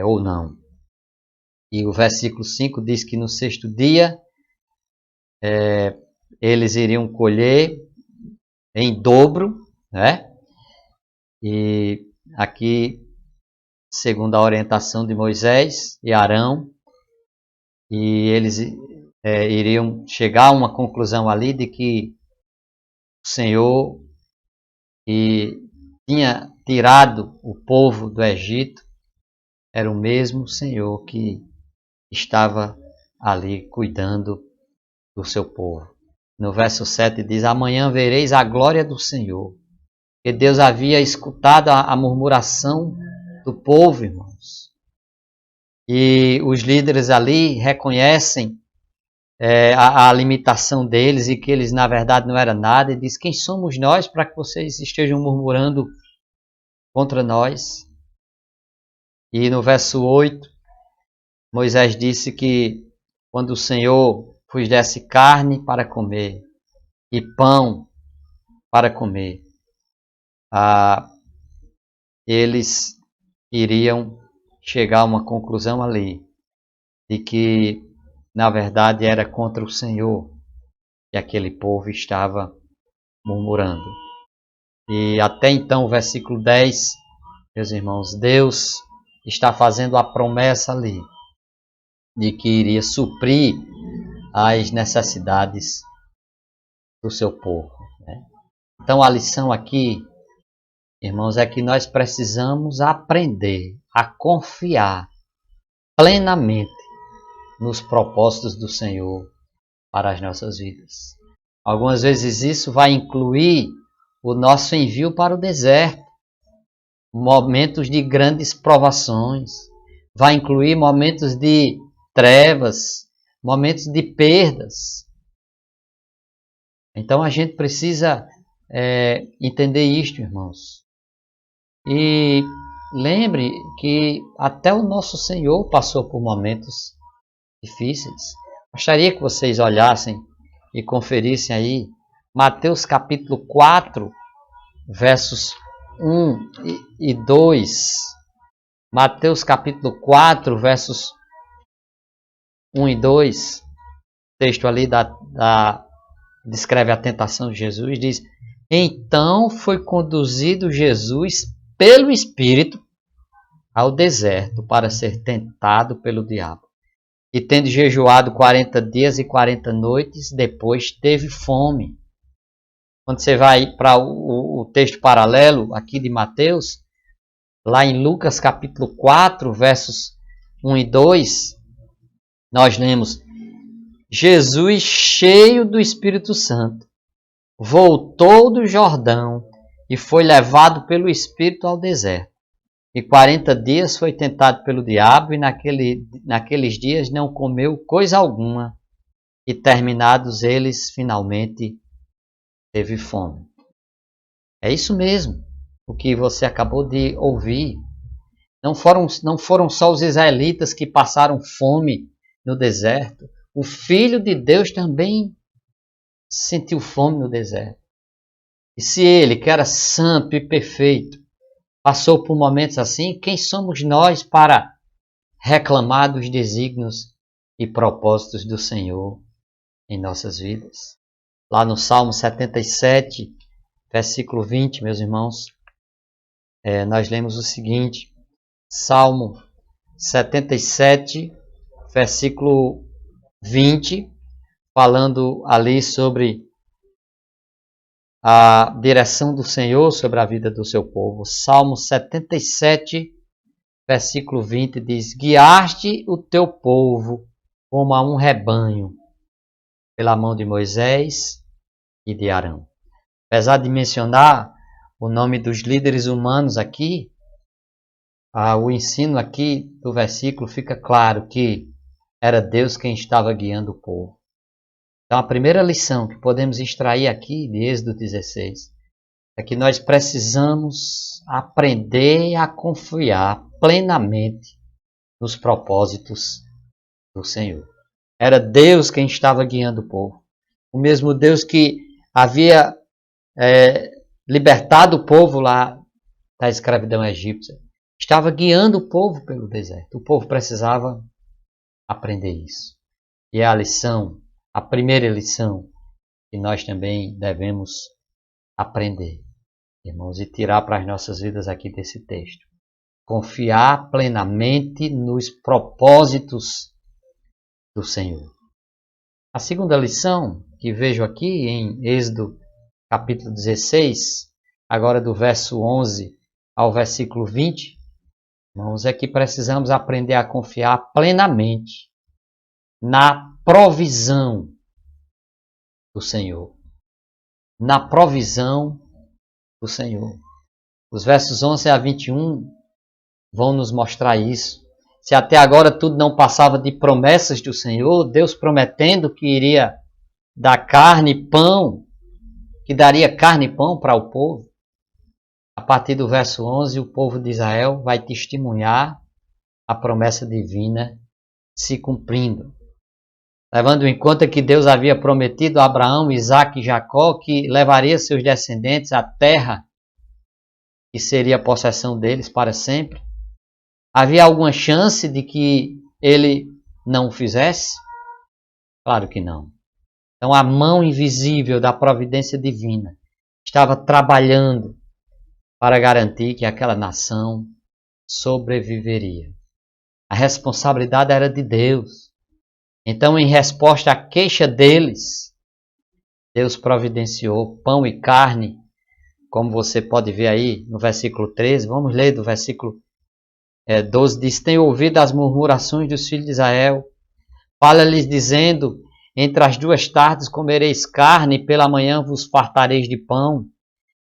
ou não. E o versículo 5 diz que no sexto dia eles iriam colher em dobro, né? E aqui, segundo a orientação de Moisés e Arão, e eles iriam chegar a uma conclusão ali de que o Senhor que tinha tirado o povo do Egito era o mesmo Senhor que estava ali cuidando do seu povo. No verso 7 diz: amanhã vereis a glória do Senhor. Porque Deus havia escutado a murmuração do povo, irmãos. E os líderes ali reconhecem a limitação deles e que eles na verdade não eram nada. E diz: quem somos nós para que vocês estejam murmurando contra nós? E no verso 8, Moisés disse que quando o Senhor vos desse carne para comer e pão para comer, eles iriam chegar a uma conclusão ali de que na verdade era contra o Senhor que aquele povo estava murmurando. E até então, o versículo 10, meus irmãos, Deus está fazendo a promessa ali de que iria suprir as necessidades do seu povo, né? Então a lição aqui, irmãos, é que nós precisamos aprender a confiar plenamente nos propósitos do Senhor para as nossas vidas. Algumas vezes isso vai incluir o nosso envio para o deserto, momentos de grandes provações, vai incluir momentos de trevas, momentos de perdas. Então a gente precisa entender isto, irmãos. E lembre que até o nosso Senhor passou por momentos difíceis. Gostaria que vocês olhassem e conferissem aí Mateus capítulo 4, versos 1 e 2. Mateus capítulo 4, versos 1 e 2. O texto ali descreve a tentação de Jesus. Diz: então foi conduzido Jesus pelo Espírito ao deserto para ser tentado pelo diabo. E tendo jejuado 40 dias e 40 noites, depois teve fome. Quando você vai para o texto paralelo aqui de Mateus, lá em Lucas capítulo 4, versos 1 e 2, nós lemos: Jesus, cheio do Espírito Santo, voltou do Jordão e foi levado pelo Espírito ao deserto. E 40 dias foi tentado pelo diabo, e naqueles dias não comeu coisa alguma, e terminados eles, finalmente teve fome. É isso mesmo, o que você acabou de ouvir. Não foram só os israelitas que passaram fome no deserto. O Filho de Deus também sentiu fome no deserto. E se ele, que era santo e perfeito, passou por momentos assim, quem somos nós para reclamar dos desígnios e propósitos do Senhor em nossas vidas? Lá no Salmo 77, versículo 20, meus irmãos, nós lemos o seguinte: Salmo 77, versículo 20, falando ali sobre a direção do Senhor sobre a vida do seu povo. Salmo 77, versículo 20 diz: guiaste o teu povo como a um rebanho, pela mão de Moisés e de Arão. Apesar de mencionar o nome dos líderes humanos aqui, o ensino aqui do versículo fica claro que era Deus quem estava guiando o povo. Então a primeira lição que podemos extrair aqui de Êxodo 16 é que nós precisamos aprender a confiar plenamente nos propósitos do Senhor. Era Deus quem estava guiando o povo. O mesmo Deus que havia libertado o povo lá da escravidão egípcia estava guiando o povo pelo deserto. O povo precisava aprender isso. E é a lição, a primeira lição que nós também devemos aprender, irmãos, e tirar para as nossas vidas aqui desse texto. Confiar plenamente nos propósitos do Senhor. A segunda lição que vejo aqui em Êxodo capítulo 16, agora do verso 11 ao versículo 20, irmãos, é que precisamos aprender a confiar plenamente na provisão do Senhor. Na provisão do Senhor. Os versos 11 a 21 vão nos mostrar isso. Se até agora tudo não passava de promessas do Senhor, Deus prometendo que iria dar carne e pão, que daria carne e pão para o povo, a partir do verso 11, o povo de Israel vai testemunhar a promessa divina se cumprindo. Levando em conta que Deus havia prometido a Abraão, Isaque e Jacó que levaria seus descendentes à terra que seria a possessão deles para sempre. Havia alguma chance de que ele não o fizesse? Claro que não. Então a mão invisível da providência divina estava trabalhando para garantir que aquela nação sobreviveria. A responsabilidade era de Deus. Então, em resposta à queixa deles, Deus providenciou pão e carne, como você pode ver aí no versículo 13. Vamos ler do versículo 12. Diz: tenho ouvido as murmurações dos filhos de Israel, Fala-lhes dizendo: entre as 2 tardes comereis carne, e pela manhã vos fartareis de pão.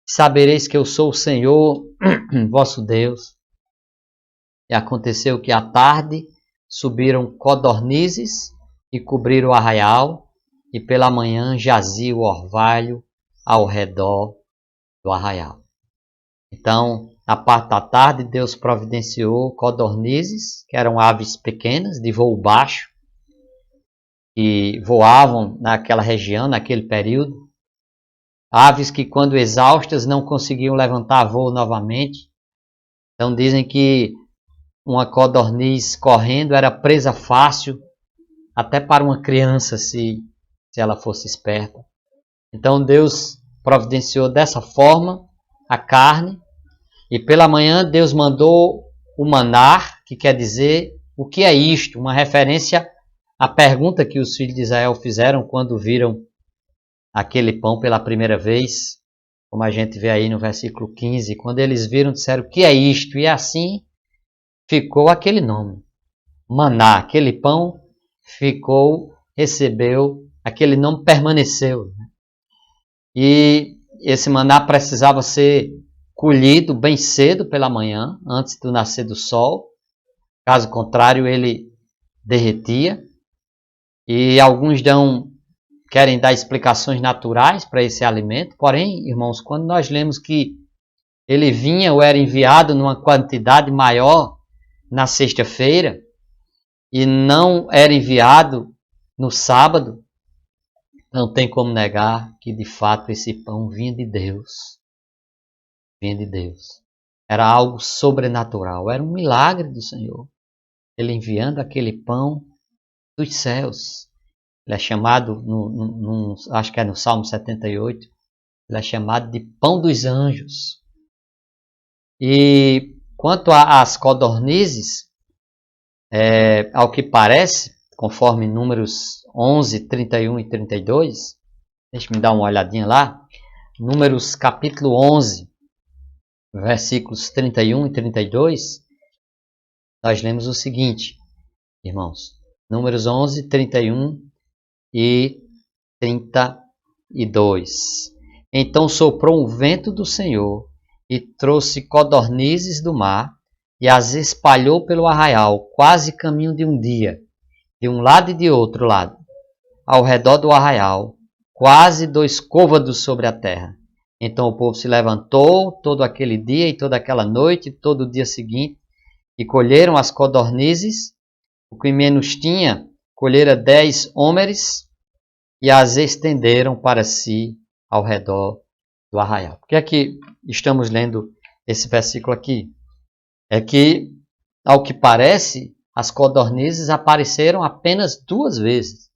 Sabereis que eu sou o Senhor, vosso Deus. E aconteceu que à tarde subiram codornizes e cobriram o arraial, e pela manhã jazia o orvalho ao redor do arraial. Então, na parte da tarde, Deus providenciou codornizes, que eram aves pequenas, de voo baixo, que voavam naquela região, naquele período. Aves que, quando exaustas, não conseguiam levantar voo novamente. Então, dizem que uma codorniz correndo era presa fácil, até para uma criança, se ela fosse esperta. Então, Deus providenciou dessa forma a carne, e pela manhã Deus mandou o maná, que quer dizer, o que é isto? Uma referência à pergunta que os filhos de Israel fizeram quando viram aquele pão pela primeira vez, como a gente vê aí no versículo 15. Quando eles viram, disseram: o que é isto? E assim ficou aquele nome, maná. Aquele pão recebeu, aquele nome permaneceu. E esse maná precisava ser colhido bem cedo pela manhã, antes do nascer do sol. Caso contrário, ele derretia. E alguns querem dar explicações naturais para esse alimento. Porém, irmãos, quando nós lemos que ele vinha ou era enviado numa quantidade maior na sexta-feira e não era enviado no sábado, não tem como negar que de fato esse pão vinha de Deus. Vinha de Deus. Era algo sobrenatural, era um milagre do Senhor. Ele enviando aquele pão dos céus. Ele é chamado, acho que é no Salmo 78, ele é chamado de pão dos anjos. E quanto às codornizes, ao que parece, conforme Números 11, 31 e 32, deixa eu me dar uma olhadinha lá, Números capítulo 11, versículos 31 e 32, nós lemos o seguinte, irmãos, Números 11, 31 e 32. Então soprou um vento do Senhor e trouxe codornizes do mar e as espalhou pelo arraial, quase caminho de um dia, de um lado e de outro lado, ao redor do arraial, quase 2 côvados sobre a terra. Então o povo se levantou todo aquele dia e toda aquela noite, todo o dia seguinte, e colheram as codornizes. O que menos tinha, colhera 10 homeres, e as estenderam para si ao redor do arraial. Por que é que estamos lendo esse versículo aqui? É que, ao que parece, as codornizes apareceram apenas 2 vezes.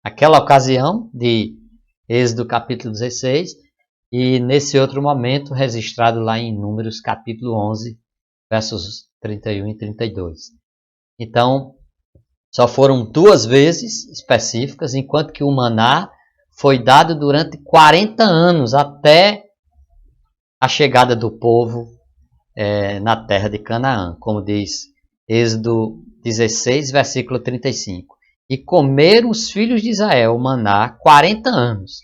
Aquela ocasião de Êxodo capítulo 16 e nesse outro momento registrado lá em Números capítulo 11, versos 31 e 32. Então, só foram 2 vezes específicas, enquanto que o maná foi dado durante 40 anos até a chegada do povo na terra de Canaã, como diz Êxodo 16, versículo 35. E comeram os filhos de Israel o maná 40 anos,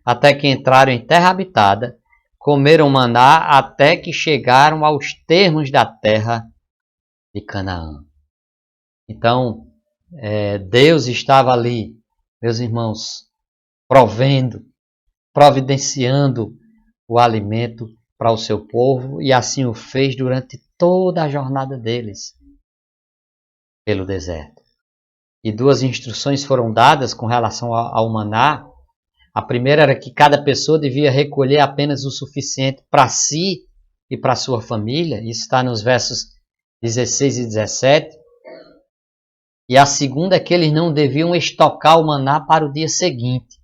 até que entraram em terra habitada, comeram maná até que chegaram aos termos da terra de Canaã. Então, Deus estava ali, meus irmãos, providenciando o alimento para o seu povo, e assim o fez durante toda a jornada deles pelo deserto. E 2 instruções foram dadas com relação ao maná. A primeira era que cada pessoa devia recolher apenas o suficiente para si e para sua família. Isso está nos versos 16 e 17. E a segunda é que eles não deviam estocar o maná para o dia seguinte.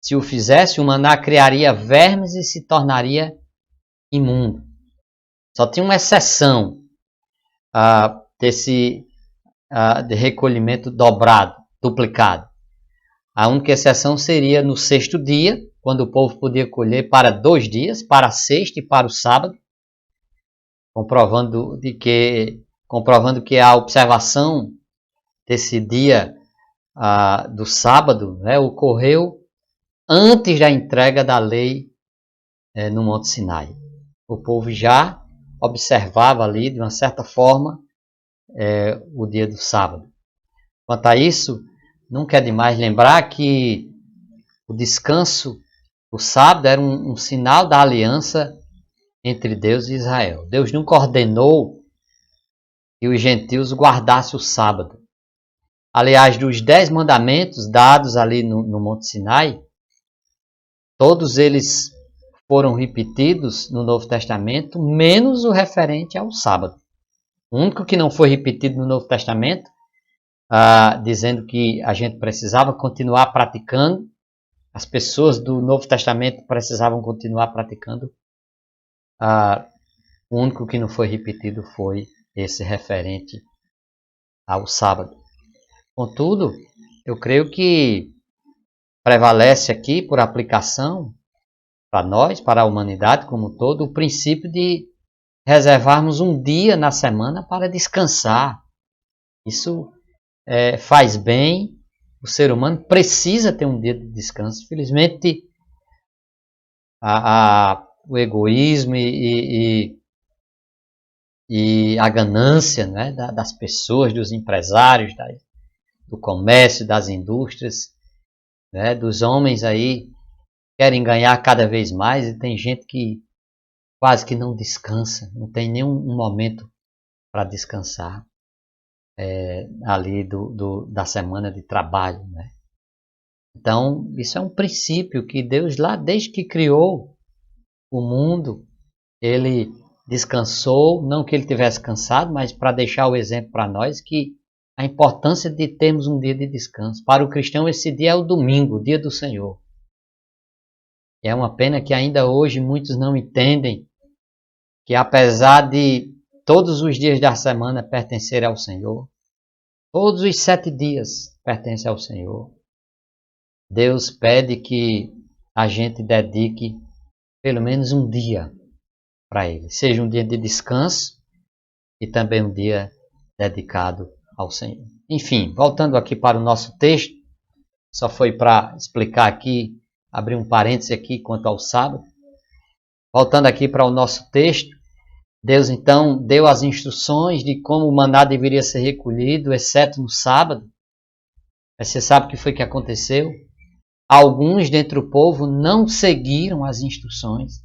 Se o fizesse, o maná criaria vermes e se tornaria imundo. Só tinha uma exceção de recolhimento dobrado, duplicado. A única exceção seria no 6º dia, quando o povo podia colher para 2 dias, para a sexta e para o sábado, comprovando que a observação desse dia do sábado, né, ocorreu antes da entrega da lei no Monte Sinai. O povo já observava ali, de uma certa forma, o dia do sábado. Quanto a isso, nunca é demais lembrar que o descanso, o sábado, era um sinal da aliança entre Deus e Israel. Deus nunca ordenou que os gentios guardassem o sábado. Aliás, dos 10 mandamentos dados ali no Monte Sinai, todos eles foram repetidos no Novo Testamento, menos o referente ao sábado. O único que não foi repetido no Novo Testamento, dizendo que a gente precisava continuar praticando, as pessoas do Novo Testamento precisavam continuar praticando, o único que não foi repetido foi esse referente ao sábado. Contudo, eu creio que prevalece aqui, por aplicação, para nós, para a humanidade como um todo, o princípio de reservarmos um dia na semana para descansar. Isso faz bem, o ser humano precisa ter um dia de descanso. Infelizmente, o egoísmo e a ganância, né, das pessoas, dos empresários, do comércio, das indústrias, né, dos homens aí, querem ganhar cada vez mais, e tem gente que quase que não descansa, não tem nenhum momento para descansar ali da semana de trabalho, né? Então, isso é um princípio que Deus, lá desde que criou o mundo, Ele descansou, não que Ele tivesse cansado, mas para deixar o exemplo para nós que a importância de termos um dia de descanso. Para o cristão, esse dia é o domingo, o dia do Senhor. É uma pena que ainda hoje muitos não entendem que, apesar de todos os dias da semana pertencerem ao Senhor, todos os 7 dias pertencem ao Senhor, Deus pede que a gente dedique pelo menos um dia para Ele. Seja um dia de descanso e também um dia dedicado ao Senhor. Enfim, voltando aqui para o nosso texto, só foi para explicar aqui, abrir um parêntese aqui quanto ao sábado. Voltando aqui para o nosso texto, Deus então deu as instruções de como o maná deveria ser recolhido, exceto no sábado. Mas você sabe o que foi que aconteceu? Alguns dentre o povo não seguiram as instruções.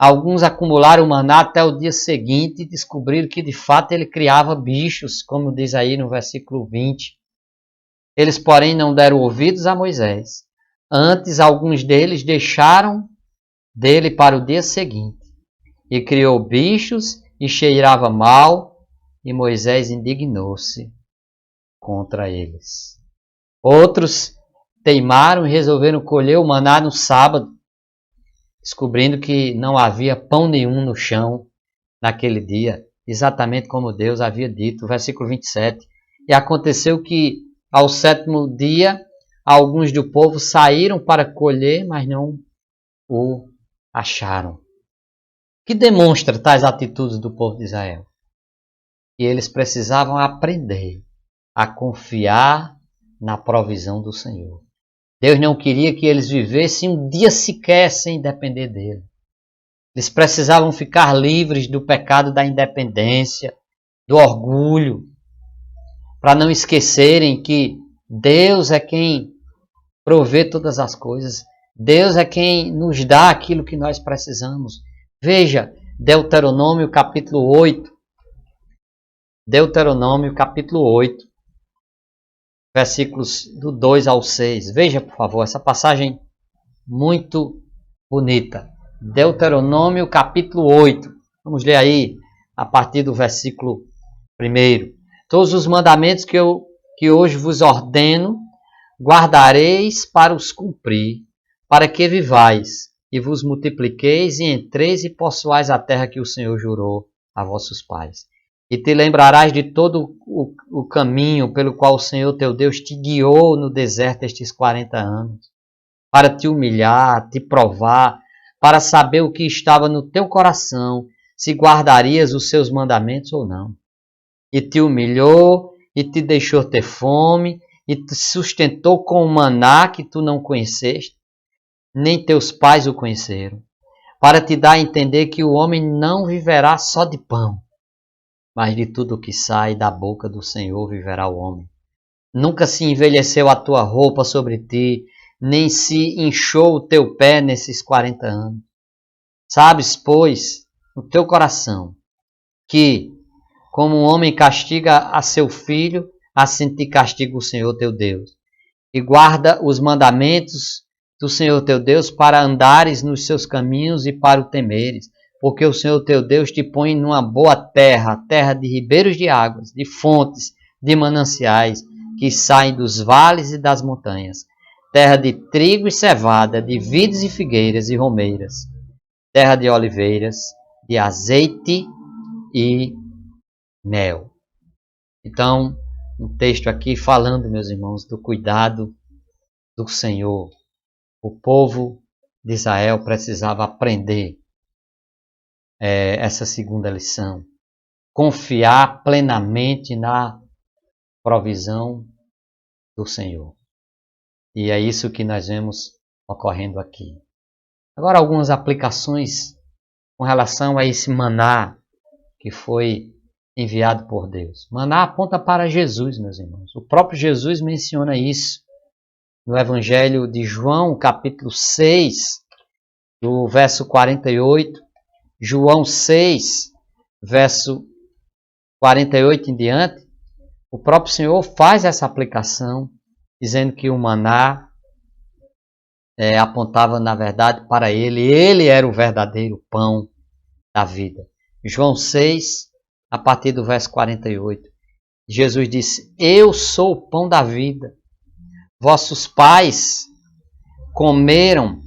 Alguns acumularam o maná até o dia seguinte e descobriram que de fato ele criava bichos, como diz aí no versículo 20. Eles, porém, não deram ouvidos a Moisés. Antes, alguns deles deixaram dele para o dia seguinte. E criou bichos e cheirava mal, e Moisés indignou-se contra eles. Outros teimaram e resolveram colher o maná no sábado, descobrindo que não havia pão nenhum no chão naquele dia, exatamente como Deus havia dito, versículo 27. E aconteceu que, ao 7º dia, alguns do povo saíram para colher, mas não o acharam. Que demonstra tais atitudes do povo de Israel? Que eles precisavam aprender a confiar na provisão do Senhor. Deus não queria que eles vivessem um dia sequer sem depender dele. Eles precisavam ficar livres do pecado da independência, do orgulho, para não esquecerem que Deus é quem provê todas as coisas. Deus é quem nos dá aquilo que nós precisamos. Veja, Deuteronômio capítulo 8. Deuteronômio capítulo 8. Versículos do 2 ao 6. Veja, por favor, essa passagem muito bonita. Deuteronômio capítulo 8. Vamos ler aí a partir do versículo 1. Todos os mandamentos que hoje vos ordeno, guardareis para os cumprir, para que vivais, e vos multipliqueis, e entreis e possuais a terra que o Senhor jurou a vossos pais. E te lembrarás de todo o caminho pelo qual o Senhor teu Deus te guiou no deserto estes 40 anos, para te humilhar, te provar, para saber o que estava no teu coração, se guardarias os seus mandamentos ou não. E te humilhou e te deixou ter fome e te sustentou com o maná que tu não conheceste, nem teus pais o conheceram, para te dar a entender que o homem não viverá só de pão, mas de tudo o que sai da boca do Senhor viverá o homem. Nunca se envelheceu a tua roupa sobre ti, nem se inchou o teu pé nesses 40 anos. Sabes, pois, no teu coração, que, como um homem castiga a seu filho, assim te castiga o Senhor teu Deus. E guarda os mandamentos do Senhor teu Deus para andares nos seus caminhos e para o temeres, porque o Senhor teu Deus te põe numa boa terra, terra de ribeiros de águas, de fontes, de mananciais, que saem dos vales e das montanhas, terra de trigo e cevada, de vides e figueiras e romeiras, terra de oliveiras, de azeite e mel. Então, um texto aqui falando, meus irmãos, do cuidado do Senhor. O povo de Israel precisava aprender essa segunda lição. Confiar plenamente na provisão do Senhor. E é isso que nós vemos ocorrendo aqui. Agora, algumas aplicações com relação a esse maná que foi enviado por Deus. Maná aponta para Jesus, meus irmãos. O próprio Jesus menciona isso no Evangelho de João, capítulo 6, do verso 48. João 6, verso 48 em diante. O próprio Senhor faz essa aplicação, dizendo que o maná apontava, na verdade, para Ele. Ele era o verdadeiro pão da vida. João 6, a partir do verso 48. Jesus disse: Eu sou o pão da vida. Vossos pais comeram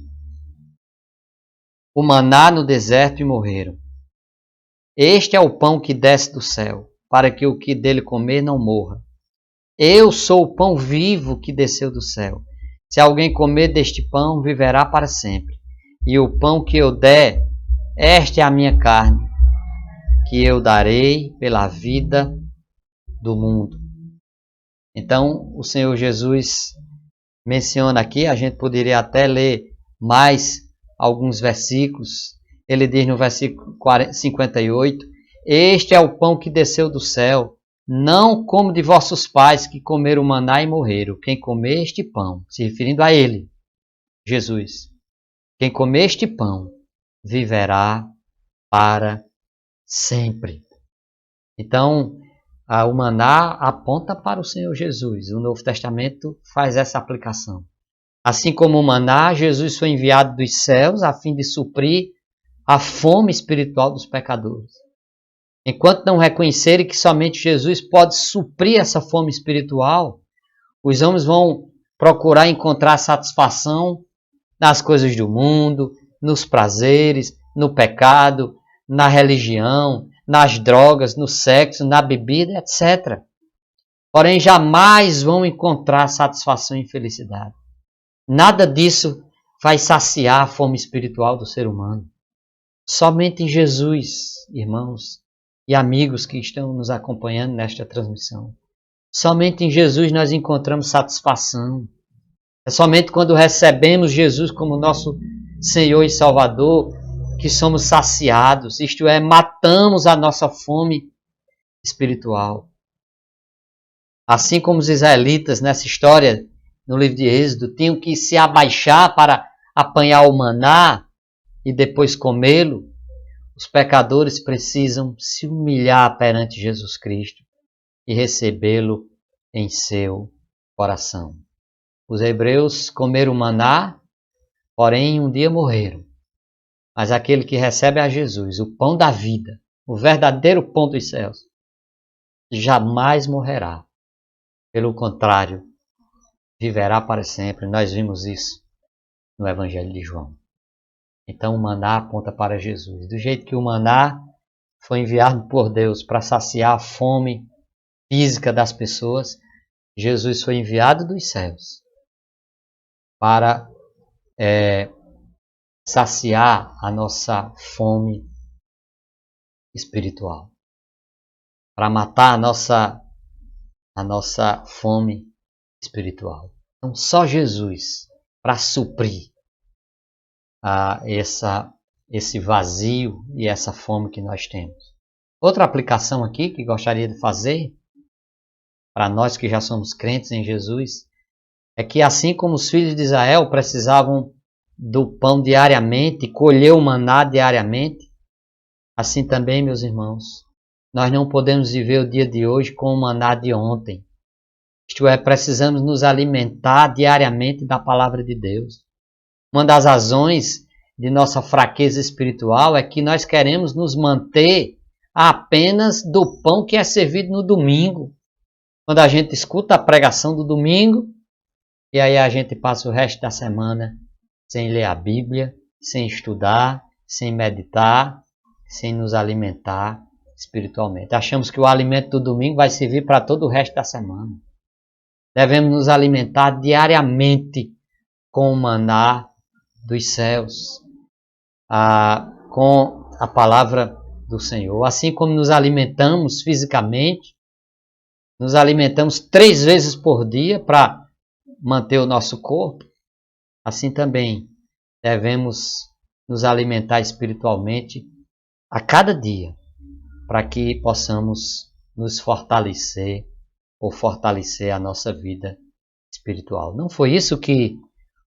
o maná no deserto e morreram. Este é o pão que desce do céu, para que o que dele comer não morra. Eu sou o pão vivo que desceu do céu. Se alguém comer deste pão, viverá para sempre. E o pão que eu der, esta é a minha carne, que eu darei pela vida do mundo. Então, o Senhor Jesus menciona aqui, a gente poderia até ler mais alguns versículos. Ele diz no versículo 58, este é o pão que desceu do céu, não como de vossos pais que comeram maná e morreram. Quem comer este pão, se referindo a ele, Jesus, quem comer este pão, viverá para sempre. Então, o maná aponta para o Senhor Jesus. O Novo Testamento faz essa aplicação. Assim como o maná, Jesus foi enviado dos céus a fim de suprir a fome espiritual dos pecadores. Enquanto não reconhecerem que somente Jesus pode suprir essa fome espiritual, os homens vão procurar encontrar satisfação nas coisas do mundo, nos prazeres, no pecado, na religião, nas drogas, no sexo, na bebida, etc. Porém, jamais vão encontrar satisfação e felicidade. Nada disso vai saciar a fome espiritual do ser humano. Somente em Jesus, irmãos e amigos que estão nos acompanhando nesta transmissão. Somente em Jesus nós encontramos satisfação. É somente quando recebemos Jesus como nosso Senhor e Salvador que somos saciados, isto é, matamos a nossa fome espiritual. Assim como os israelitas nessa história, no livro de Êxodo, tinham que se abaixar para apanhar o maná e depois comê-lo, os pecadores precisam se humilhar perante Jesus Cristo e recebê-lo em seu coração. Os hebreus comeram maná, porém um dia morreram. Mas aquele que recebe a Jesus, o pão da vida, o verdadeiro pão dos céus, jamais morrerá. Pelo contrário, viverá para sempre. Nós vimos isso no Evangelho de João. Então o maná aponta para Jesus. Do jeito que o maná foi enviado por Deus para saciar a fome física das pessoas, Jesus foi enviado dos céus para saciar a nossa fome espiritual, para matar a nossa a nossa fome espiritual. Então, só Jesus para suprir esse vazio e essa fome que nós temos. Outra aplicação aqui que gostaria de fazer para nós que já somos crentes em Jesus é que assim como os filhos de Israel precisavam do pão diariamente, colher o maná diariamente, assim também, meus irmãos, nós não podemos viver o dia de hoje com o maná de ontem. Isto é, precisamos nos alimentar diariamente da palavra de Deus. Uma das razões de nossa fraqueza espiritual é que nós queremos nos manter apenas do pão que é servido no domingo. Quando a gente escuta a pregação do domingo, e aí a gente passa o resto da semana sem ler a Bíblia, sem estudar, sem meditar, sem nos alimentar espiritualmente. Achamos que o alimento do domingo vai servir para todo o resto da semana. Devemos nos alimentar diariamente com o maná dos céus, com a palavra do Senhor. Assim como nos alimentamos fisicamente, nos alimentamos 3 vezes por dia para manter o nosso corpo, assim também devemos nos alimentar espiritualmente a cada dia, para que possamos nos fortalecer ou fortalecer a nossa vida espiritual. Não foi isso que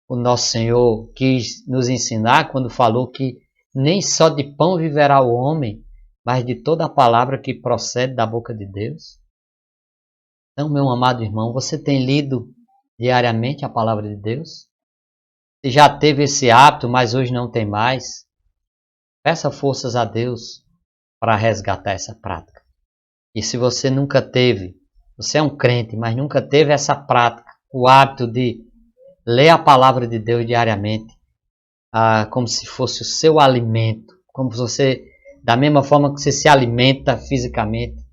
o nosso Senhor quis nos ensinar quando falou que nem só de pão viverá o homem, mas de toda a palavra que procede da boca de Deus? Então, meu amado irmão, você tem lido diariamente a palavra de Deus? Você já teve esse hábito, mas hoje não tem mais? Peça forças a Deus para resgatar essa prática. E se você nunca teve, você é um crente, mas nunca teve essa prática, o hábito de ler a palavra de Deus diariamente, como se fosse o seu alimento, como se você, da mesma forma que você se alimenta fisicamente,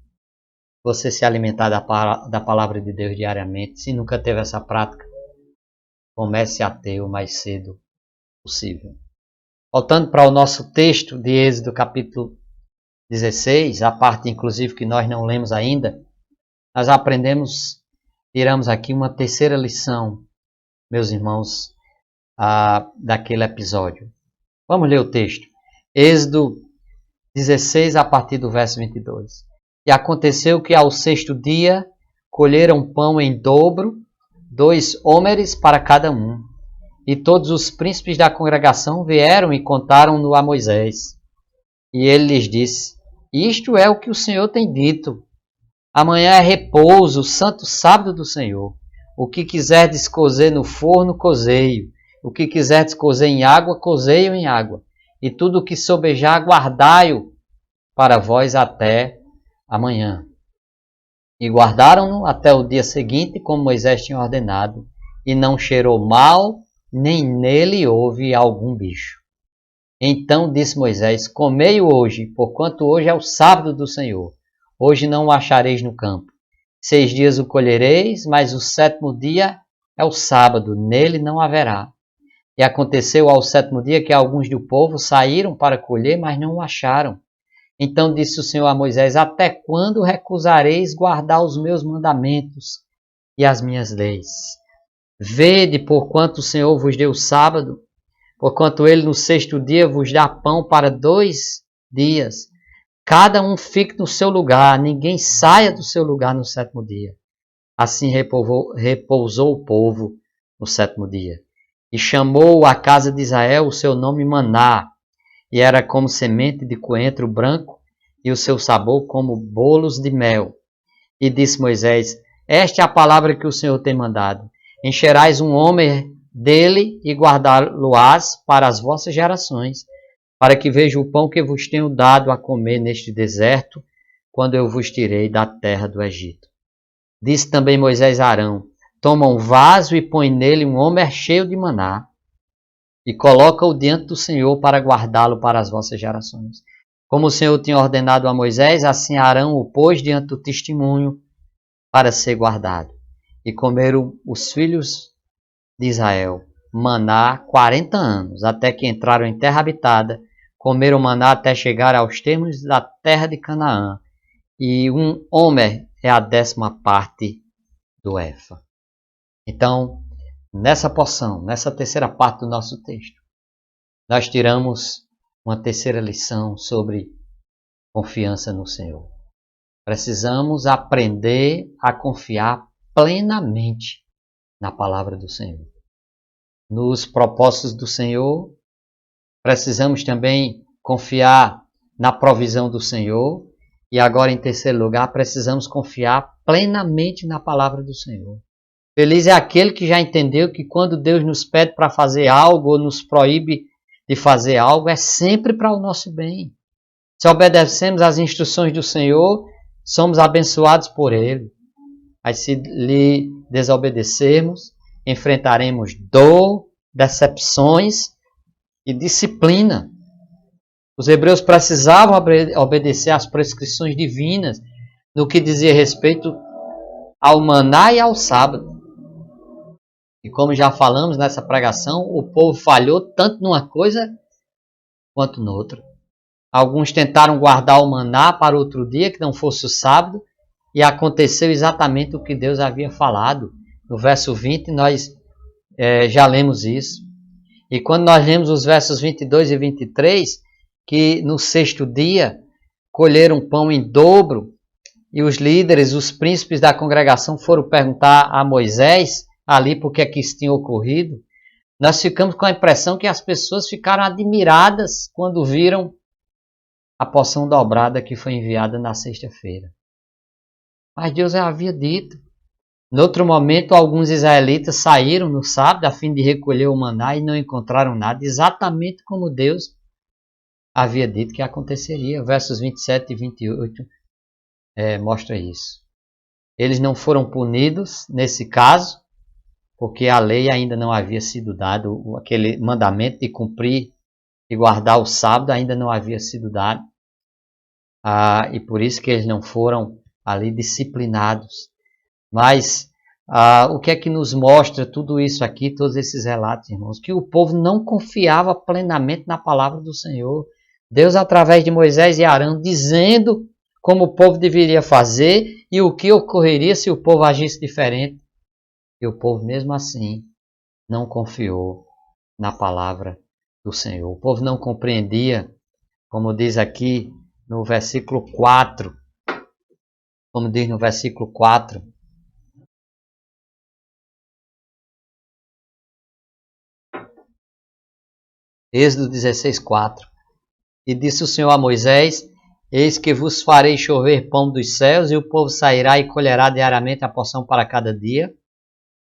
você se alimentar da palavra de Deus diariamente. Se nunca teve essa prática, comece a ter o mais cedo possível. Voltando para o nosso texto de Êxodo capítulo 16, a parte inclusive que nós não lemos ainda, nós tiramos aqui uma terceira lição, meus irmãos, daquele episódio. Vamos ler o texto. Êxodo 16, a partir do verso 22. E aconteceu que ao 6º dia colheram pão em dobro, 2 homeres para cada um. E todos os príncipes da congregação vieram e contaram-no a Moisés. E ele lhes disse: Isto é o que o Senhor tem dito. Amanhã é repouso, o santo sábado do Senhor. O que quiserdes cozer no forno, cozeio. O que quiserdes cozer em água, cozeio em água. E tudo o que sobejar, guardai-o para vós até amanhã. E guardaram-no até o dia seguinte, como Moisés tinha ordenado, e não cheirou mal, nem nele houve algum bicho. Então disse Moisés: Comei-o hoje, porquanto hoje é o sábado do Senhor. Hoje não o achareis no campo. 6 dias o colhereis, mas o 7º dia é o sábado, nele não haverá. E aconteceu ao 7º dia que alguns do povo saíram para colher, mas não o acharam. Então disse o Senhor a Moisés: Até quando recusareis guardar os meus mandamentos e as minhas leis? Vede, porquanto o Senhor vos deu o sábado, porquanto ele no 6º dia vos dá pão para 2 dias. Cada um fique no seu lugar, ninguém saia do seu lugar no 7º dia. Assim repousou o povo no 7º dia. E chamou a casa de Israel o seu nome Maná, e era como semente de coentro branco, e o seu sabor como bolos de mel. E disse Moisés: Esta é a palavra que o Senhor tem mandado. Encherás um homem dele e guardá-lo-ás para as vossas gerações, para que veja o pão que vos tenho dado a comer neste deserto, quando eu vos tirei da terra do Egito. Disse também Moisés a Arão: Toma um vaso e põe nele um homer cheio de maná, e coloca-o diante do Senhor para guardá-lo para as vossas gerações. Como o Senhor tinha ordenado a Moisés, assim Arão o pôs diante do testemunho para ser guardado. E comeram os filhos de Israel maná 40 anos, até que entraram em terra habitada. Comeram maná até chegar aos termos da terra de Canaã. E um homer é a 10ª parte do efa. Então, nessa porção, nessa terceira parte do nosso texto, nós tiramos uma terceira lição sobre confiança no Senhor. Precisamos aprender a confiar plenamente na palavra do Senhor. Nos propósitos do Senhor, precisamos também confiar na provisão do Senhor. E agora, em terceiro lugar, precisamos confiar plenamente na palavra do Senhor. Feliz é aquele que já entendeu que quando Deus nos pede para fazer algo ou nos proíbe de fazer algo, é sempre para o nosso bem. Se obedecemos às instruções do Senhor, somos abençoados por Ele. Mas se lhe desobedecermos, enfrentaremos dor, decepções e disciplina. Os hebreus precisavam obedecer às prescrições divinas no que dizia respeito ao maná e ao sábado. E como já falamos nessa pregação, o povo falhou tanto numa coisa quanto noutra. Alguns tentaram guardar o maná para outro dia, que não fosse o sábado, e aconteceu exatamente o que Deus havia falado. No verso 20 nós já lemos isso. E quando nós lemos os versos 22 e 23, que no 6º dia colheram pão em dobro, e os líderes, os príncipes da congregação foram perguntar a Moisés ali porque é que isso tinha ocorrido, nós ficamos com a impressão que as pessoas ficaram admiradas quando viram a porção dobrada que foi enviada na sexta-feira. Mas Deus havia dito. No outro momento, alguns israelitas saíram no sábado a fim de recolher o maná e não encontraram nada, exatamente como Deus havia dito que aconteceria. Versos 27 e 28 mostra isso. Eles não foram punidos nesse caso, porque a lei ainda não havia sido dada, aquele mandamento de cumprir e guardar o sábado ainda não havia sido dado. E por isso que eles não foram ali disciplinados. Mas o que é que nos mostra tudo isso aqui, todos esses relatos, irmãos? Que o povo não confiava plenamente na palavra do Senhor. Deus, através de Moisés e Arão, dizendo como o povo deveria fazer e o que ocorreria se o povo agisse diferente. E o povo, mesmo assim, não confiou na palavra do Senhor. O povo não compreendia, como diz aqui no versículo 4. Como diz no versículo 4. Êxodo 16:4. E disse o Senhor a Moisés: Eis que vos farei chover pão dos céus, e o povo sairá e colherá diariamente a porção para cada dia,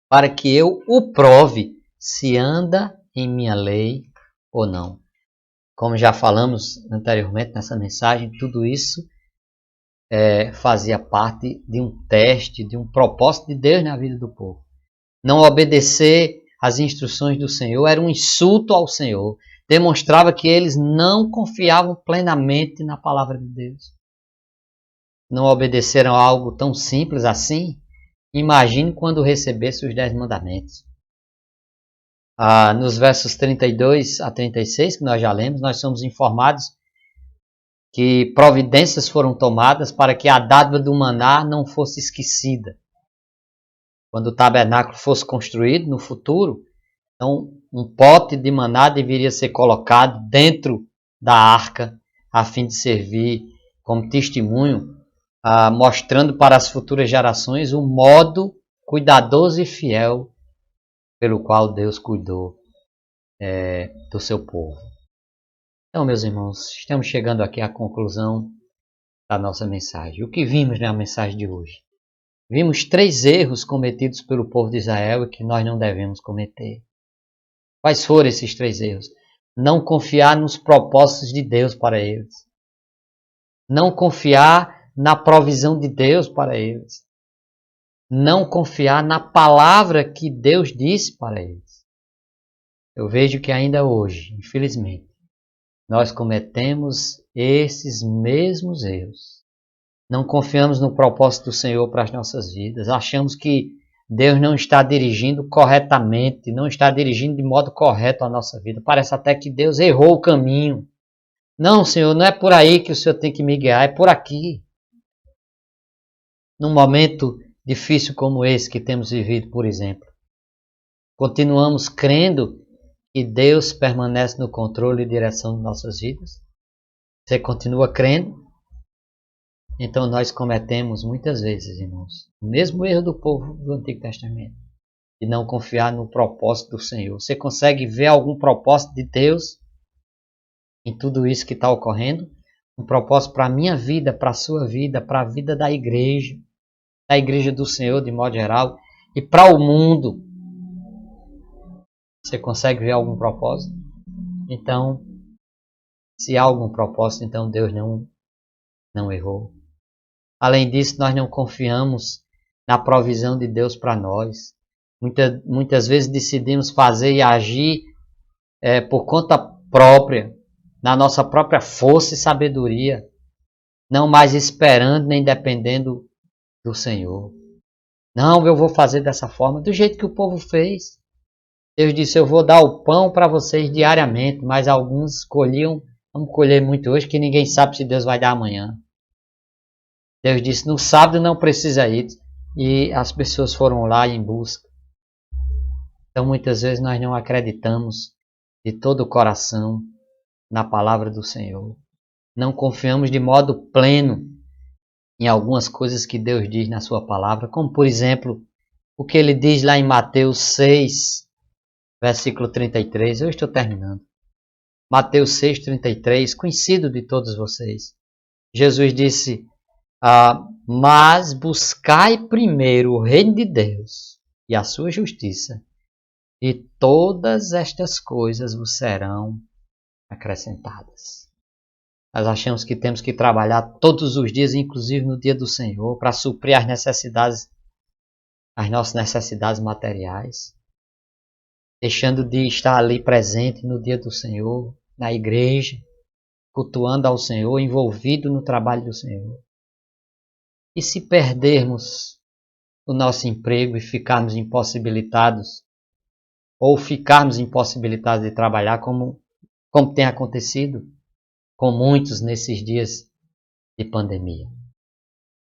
para que eu o prove se anda em minha lei ou não. Como já falamos anteriormente nessa mensagem, tudo isso fazia parte de um teste, de um propósito de Deus na vida do povo. Não obedecer às instruções do Senhor era um insulto ao Senhor. Demonstrava que eles não confiavam plenamente na palavra de Deus. Não obedeceram a algo tão simples assim. Imagine quando recebesse os 10 mandamentos. Nos versos 32 a 36, que nós já lemos, nós somos informados que providências foram tomadas para que a dádiva do maná não fosse esquecida. Quando o tabernáculo fosse construído no futuro, então um pote de maná deveria ser colocado dentro da arca, a fim de servir como testemunho, mostrando para as futuras gerações o modo cuidadoso e fiel pelo qual Deus cuidou do seu povo. Então, meus irmãos, estamos chegando aqui à conclusão da nossa mensagem. O que vimos na mensagem de hoje? Vimos 3 erros cometidos pelo povo de Israel e que nós não devemos cometer. Quais foram esses 3 erros? Não confiar nos propósitos de Deus para eles. Não confiar na provisão de Deus para eles. Não confiar na palavra que Deus disse para eles. Eu vejo que ainda hoje, infelizmente, nós cometemos esses mesmos erros. Não confiamos no propósito do Senhor para as nossas vidas. Achamos que Deus não está dirigindo corretamente, não está dirigindo de modo correto a nossa vida. Parece até que Deus errou o caminho. Não, Senhor, não é por aí que o Senhor tem que me guiar, é por aqui. num momento difícil como esse que temos vivido, por exemplo? Continuamos crendo que Deus permanece no controle e direção de nossas vidas? Você continua crendo? Então nós cometemos muitas vezes, irmãos, o mesmo erro do povo do Antigo Testamento, de não confiar no propósito do Senhor. Você consegue ver algum propósito de Deus em tudo isso que está ocorrendo? Um propósito para a minha vida, para a sua vida, para a vida da igreja do Senhor de modo geral e para o mundo. Você consegue ver algum propósito? Então, se há algum propósito, então Deus não errou. Além disso, nós não confiamos na provisão de Deus para nós. Muitas vezes decidimos fazer e agir por conta própria, na nossa própria força e sabedoria, não mais esperando nem dependendo do Senhor. Não, eu vou fazer dessa forma, do jeito que o povo fez. Deus disse, eu vou dar o pão para vocês diariamente, mas alguns escolhiam, vamos colher muito hoje, que ninguém sabe se Deus vai dar amanhã. Deus disse, no sábado não precisa ir, e as pessoas foram lá em busca. Então muitas vezes nós não acreditamos de todo o coração na palavra do Senhor. Não confiamos de modo pleno em algumas coisas que Deus diz na sua palavra, como por exemplo, o que ele diz lá em Mateus 6, versículo 33. Eu estou terminando. Mateus 6, 33, conhecido de todos vocês. Jesus disse, mas buscai primeiro o reino de Deus e a sua justiça, e todas estas coisas vos serão acrescentadas. Nós achamos que temos que trabalhar todos os dias, inclusive no dia do Senhor, para suprir as nossas necessidades materiais, deixando de estar ali presente no dia do Senhor, na igreja, cultuando ao Senhor, envolvido no trabalho do Senhor. E se perdermos o nosso emprego e ficarmos impossibilitados, ou ficarmos impossibilitados de trabalhar, como tem acontecido com muitos nesses dias de pandemia?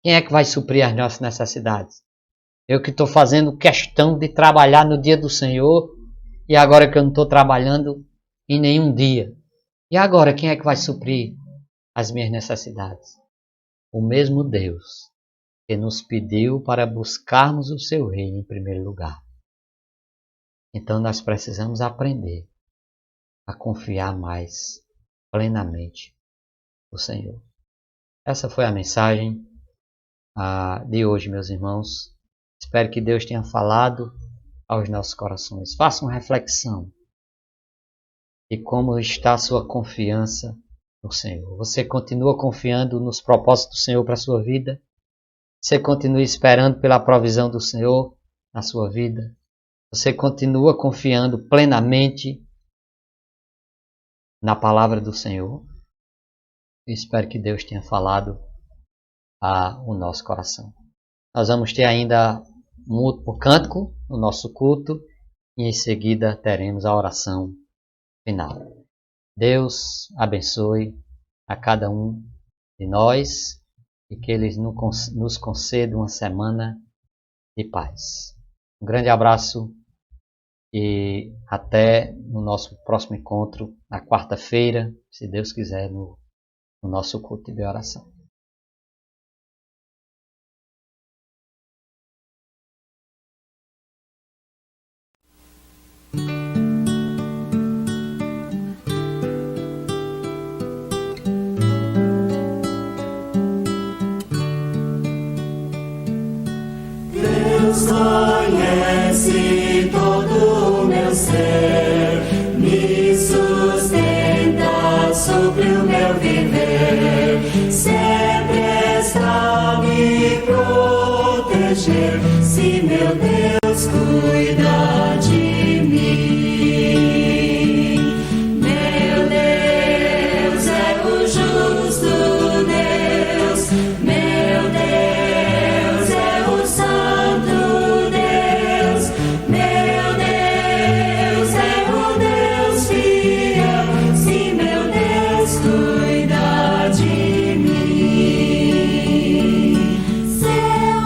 Quem é que vai suprir as nossas necessidades? Eu que estou fazendo questão de trabalhar no dia do Senhor, e agora que eu não estou trabalhando em nenhum dia. E agora quem é que vai suprir as minhas necessidades? O mesmo Deus que nos pediu para buscarmos o seu reino em primeiro lugar. Então nós precisamos aprender a confiar mais plenamente no Senhor. Essa foi a mensagem de hoje, meus irmãos. Espero que Deus tenha falado aos nossos corações. Faça uma reflexão de como está a sua confiança no Senhor. Você continua confiando nos propósitos do Senhor para a sua vida? Você continua esperando pela provisão do Senhor na sua vida? Você continua confiando plenamente na palavra do Senhor? Eu espero que Deus tenha falado ao nosso coração. Nós vamos ter ainda um último cântico no nosso culto e em seguida teremos a oração final. Deus abençoe a cada um de nós e que Ele nos conceda uma semana de paz. Um grande abraço e até no nosso próximo encontro na quarta-feira, se Deus quiser, no nosso culto de oração. Deus conhece todo o meu ser, me sustenta sobre o meu viver, sempre está a me proteger, se meu Deus cuida de mim. Meu Deus é o justo Deus, meu Deus é o santo Deus, meu Deus é o Deus fiel, se meu Deus cuida de mim. Seu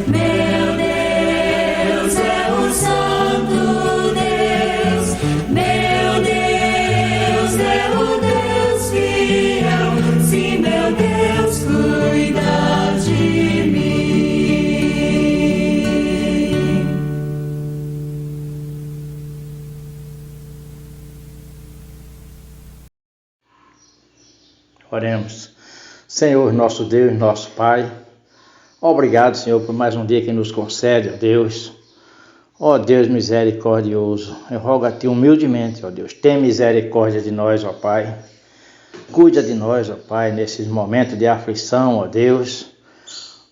Meu Deus é o Santo Deus. Meu Deus é o Deus fiel. Sim, meu Deus cuida de mim. Oremos. Senhor, nosso Deus, nosso Pai, obrigado, Senhor, por mais um dia que nos concede, ó Deus. Ó Deus misericordioso, eu rogo a Ti humildemente, ó Deus, tem misericórdia de nós, ó Pai. Cuida de nós, ó Pai, nesses momentos de aflição, ó Deus.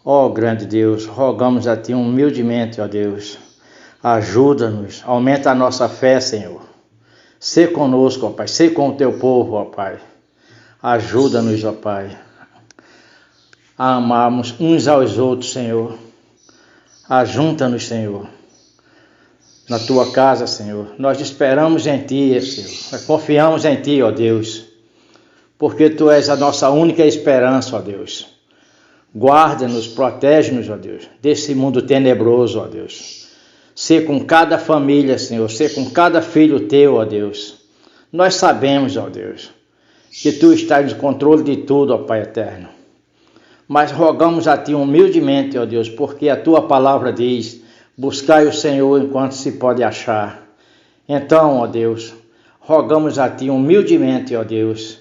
Ó grande Deus, rogamos a Ti humildemente, ó Deus. Ajuda-nos, aumenta a nossa fé, Senhor. Sê conosco, ó Pai, sê com o Teu povo, ó Pai. Ajuda-nos, ó Pai, a amarmos uns aos outros, Senhor. Ajunta-nos, Senhor, na Tua casa, Senhor. Nós esperamos em Ti, Senhor. Nós confiamos em Ti, ó Deus, porque Tu és a nossa única esperança, ó Deus. Guarda-nos, protege-nos, ó Deus, desse mundo tenebroso, ó Deus. Sê com cada família, Senhor, sê com cada filho Teu, ó Deus. Nós sabemos, ó Deus, que Tu estás no controle de tudo, ó Pai eterno. Mas rogamos a Ti humildemente, ó Deus, porque a Tua palavra diz: buscai o Senhor enquanto se pode achar. Então, ó Deus, rogamos a Ti humildemente, ó Deus,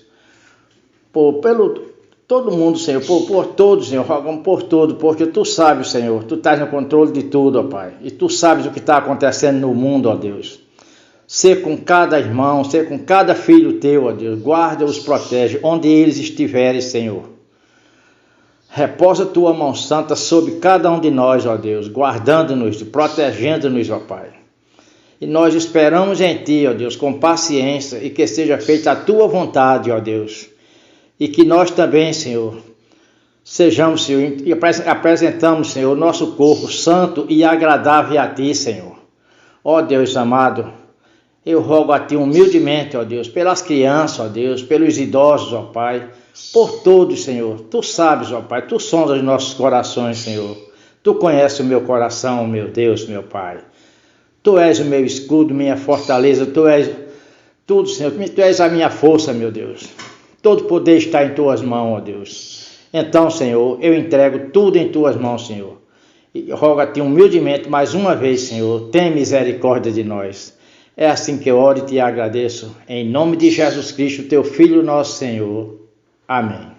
pelo todo mundo, Senhor, por todos, Senhor, rogamos por tudo, porque Tu sabes, Senhor, Tu estás no controle de tudo, ó Pai, e Tu sabes o que está acontecendo no mundo, ó Deus. Sê com cada irmão, sê com cada filho Teu, ó Deus, guarda-os, protege, onde eles estiverem, Senhor. Repousa Tua mão santa sobre cada um de nós, ó Deus, guardando-nos, protegendo-nos, ó Pai. E nós esperamos em Ti, ó Deus, com paciência, e que seja feita a Tua vontade, ó Deus. E que nós também, Senhor, sejamos, Senhor, e apresentamos, Senhor, o nosso corpo santo e agradável a Ti, Senhor. Ó Deus amado, eu rogo a Ti humildemente, ó Deus, pelas crianças, ó Deus, pelos idosos, ó Pai, por todos, Senhor. Tu sabes, ó Pai, Tu sondas os nossos corações, Senhor. Tu conheces o meu coração, meu Deus, meu Pai. Tu és o meu escudo, minha fortaleza, Tu és tudo, Senhor. Tu és a minha força, meu Deus. Todo poder está em Tuas mãos, ó Deus. Então, Senhor, eu entrego tudo em Tuas mãos, Senhor. E rogo a Ti humildemente, mais uma vez, Senhor, tem misericórdia de nós. É assim que eu oro e Te agradeço, em nome de Jesus Cristo, Teu Filho, nosso Senhor. Amém.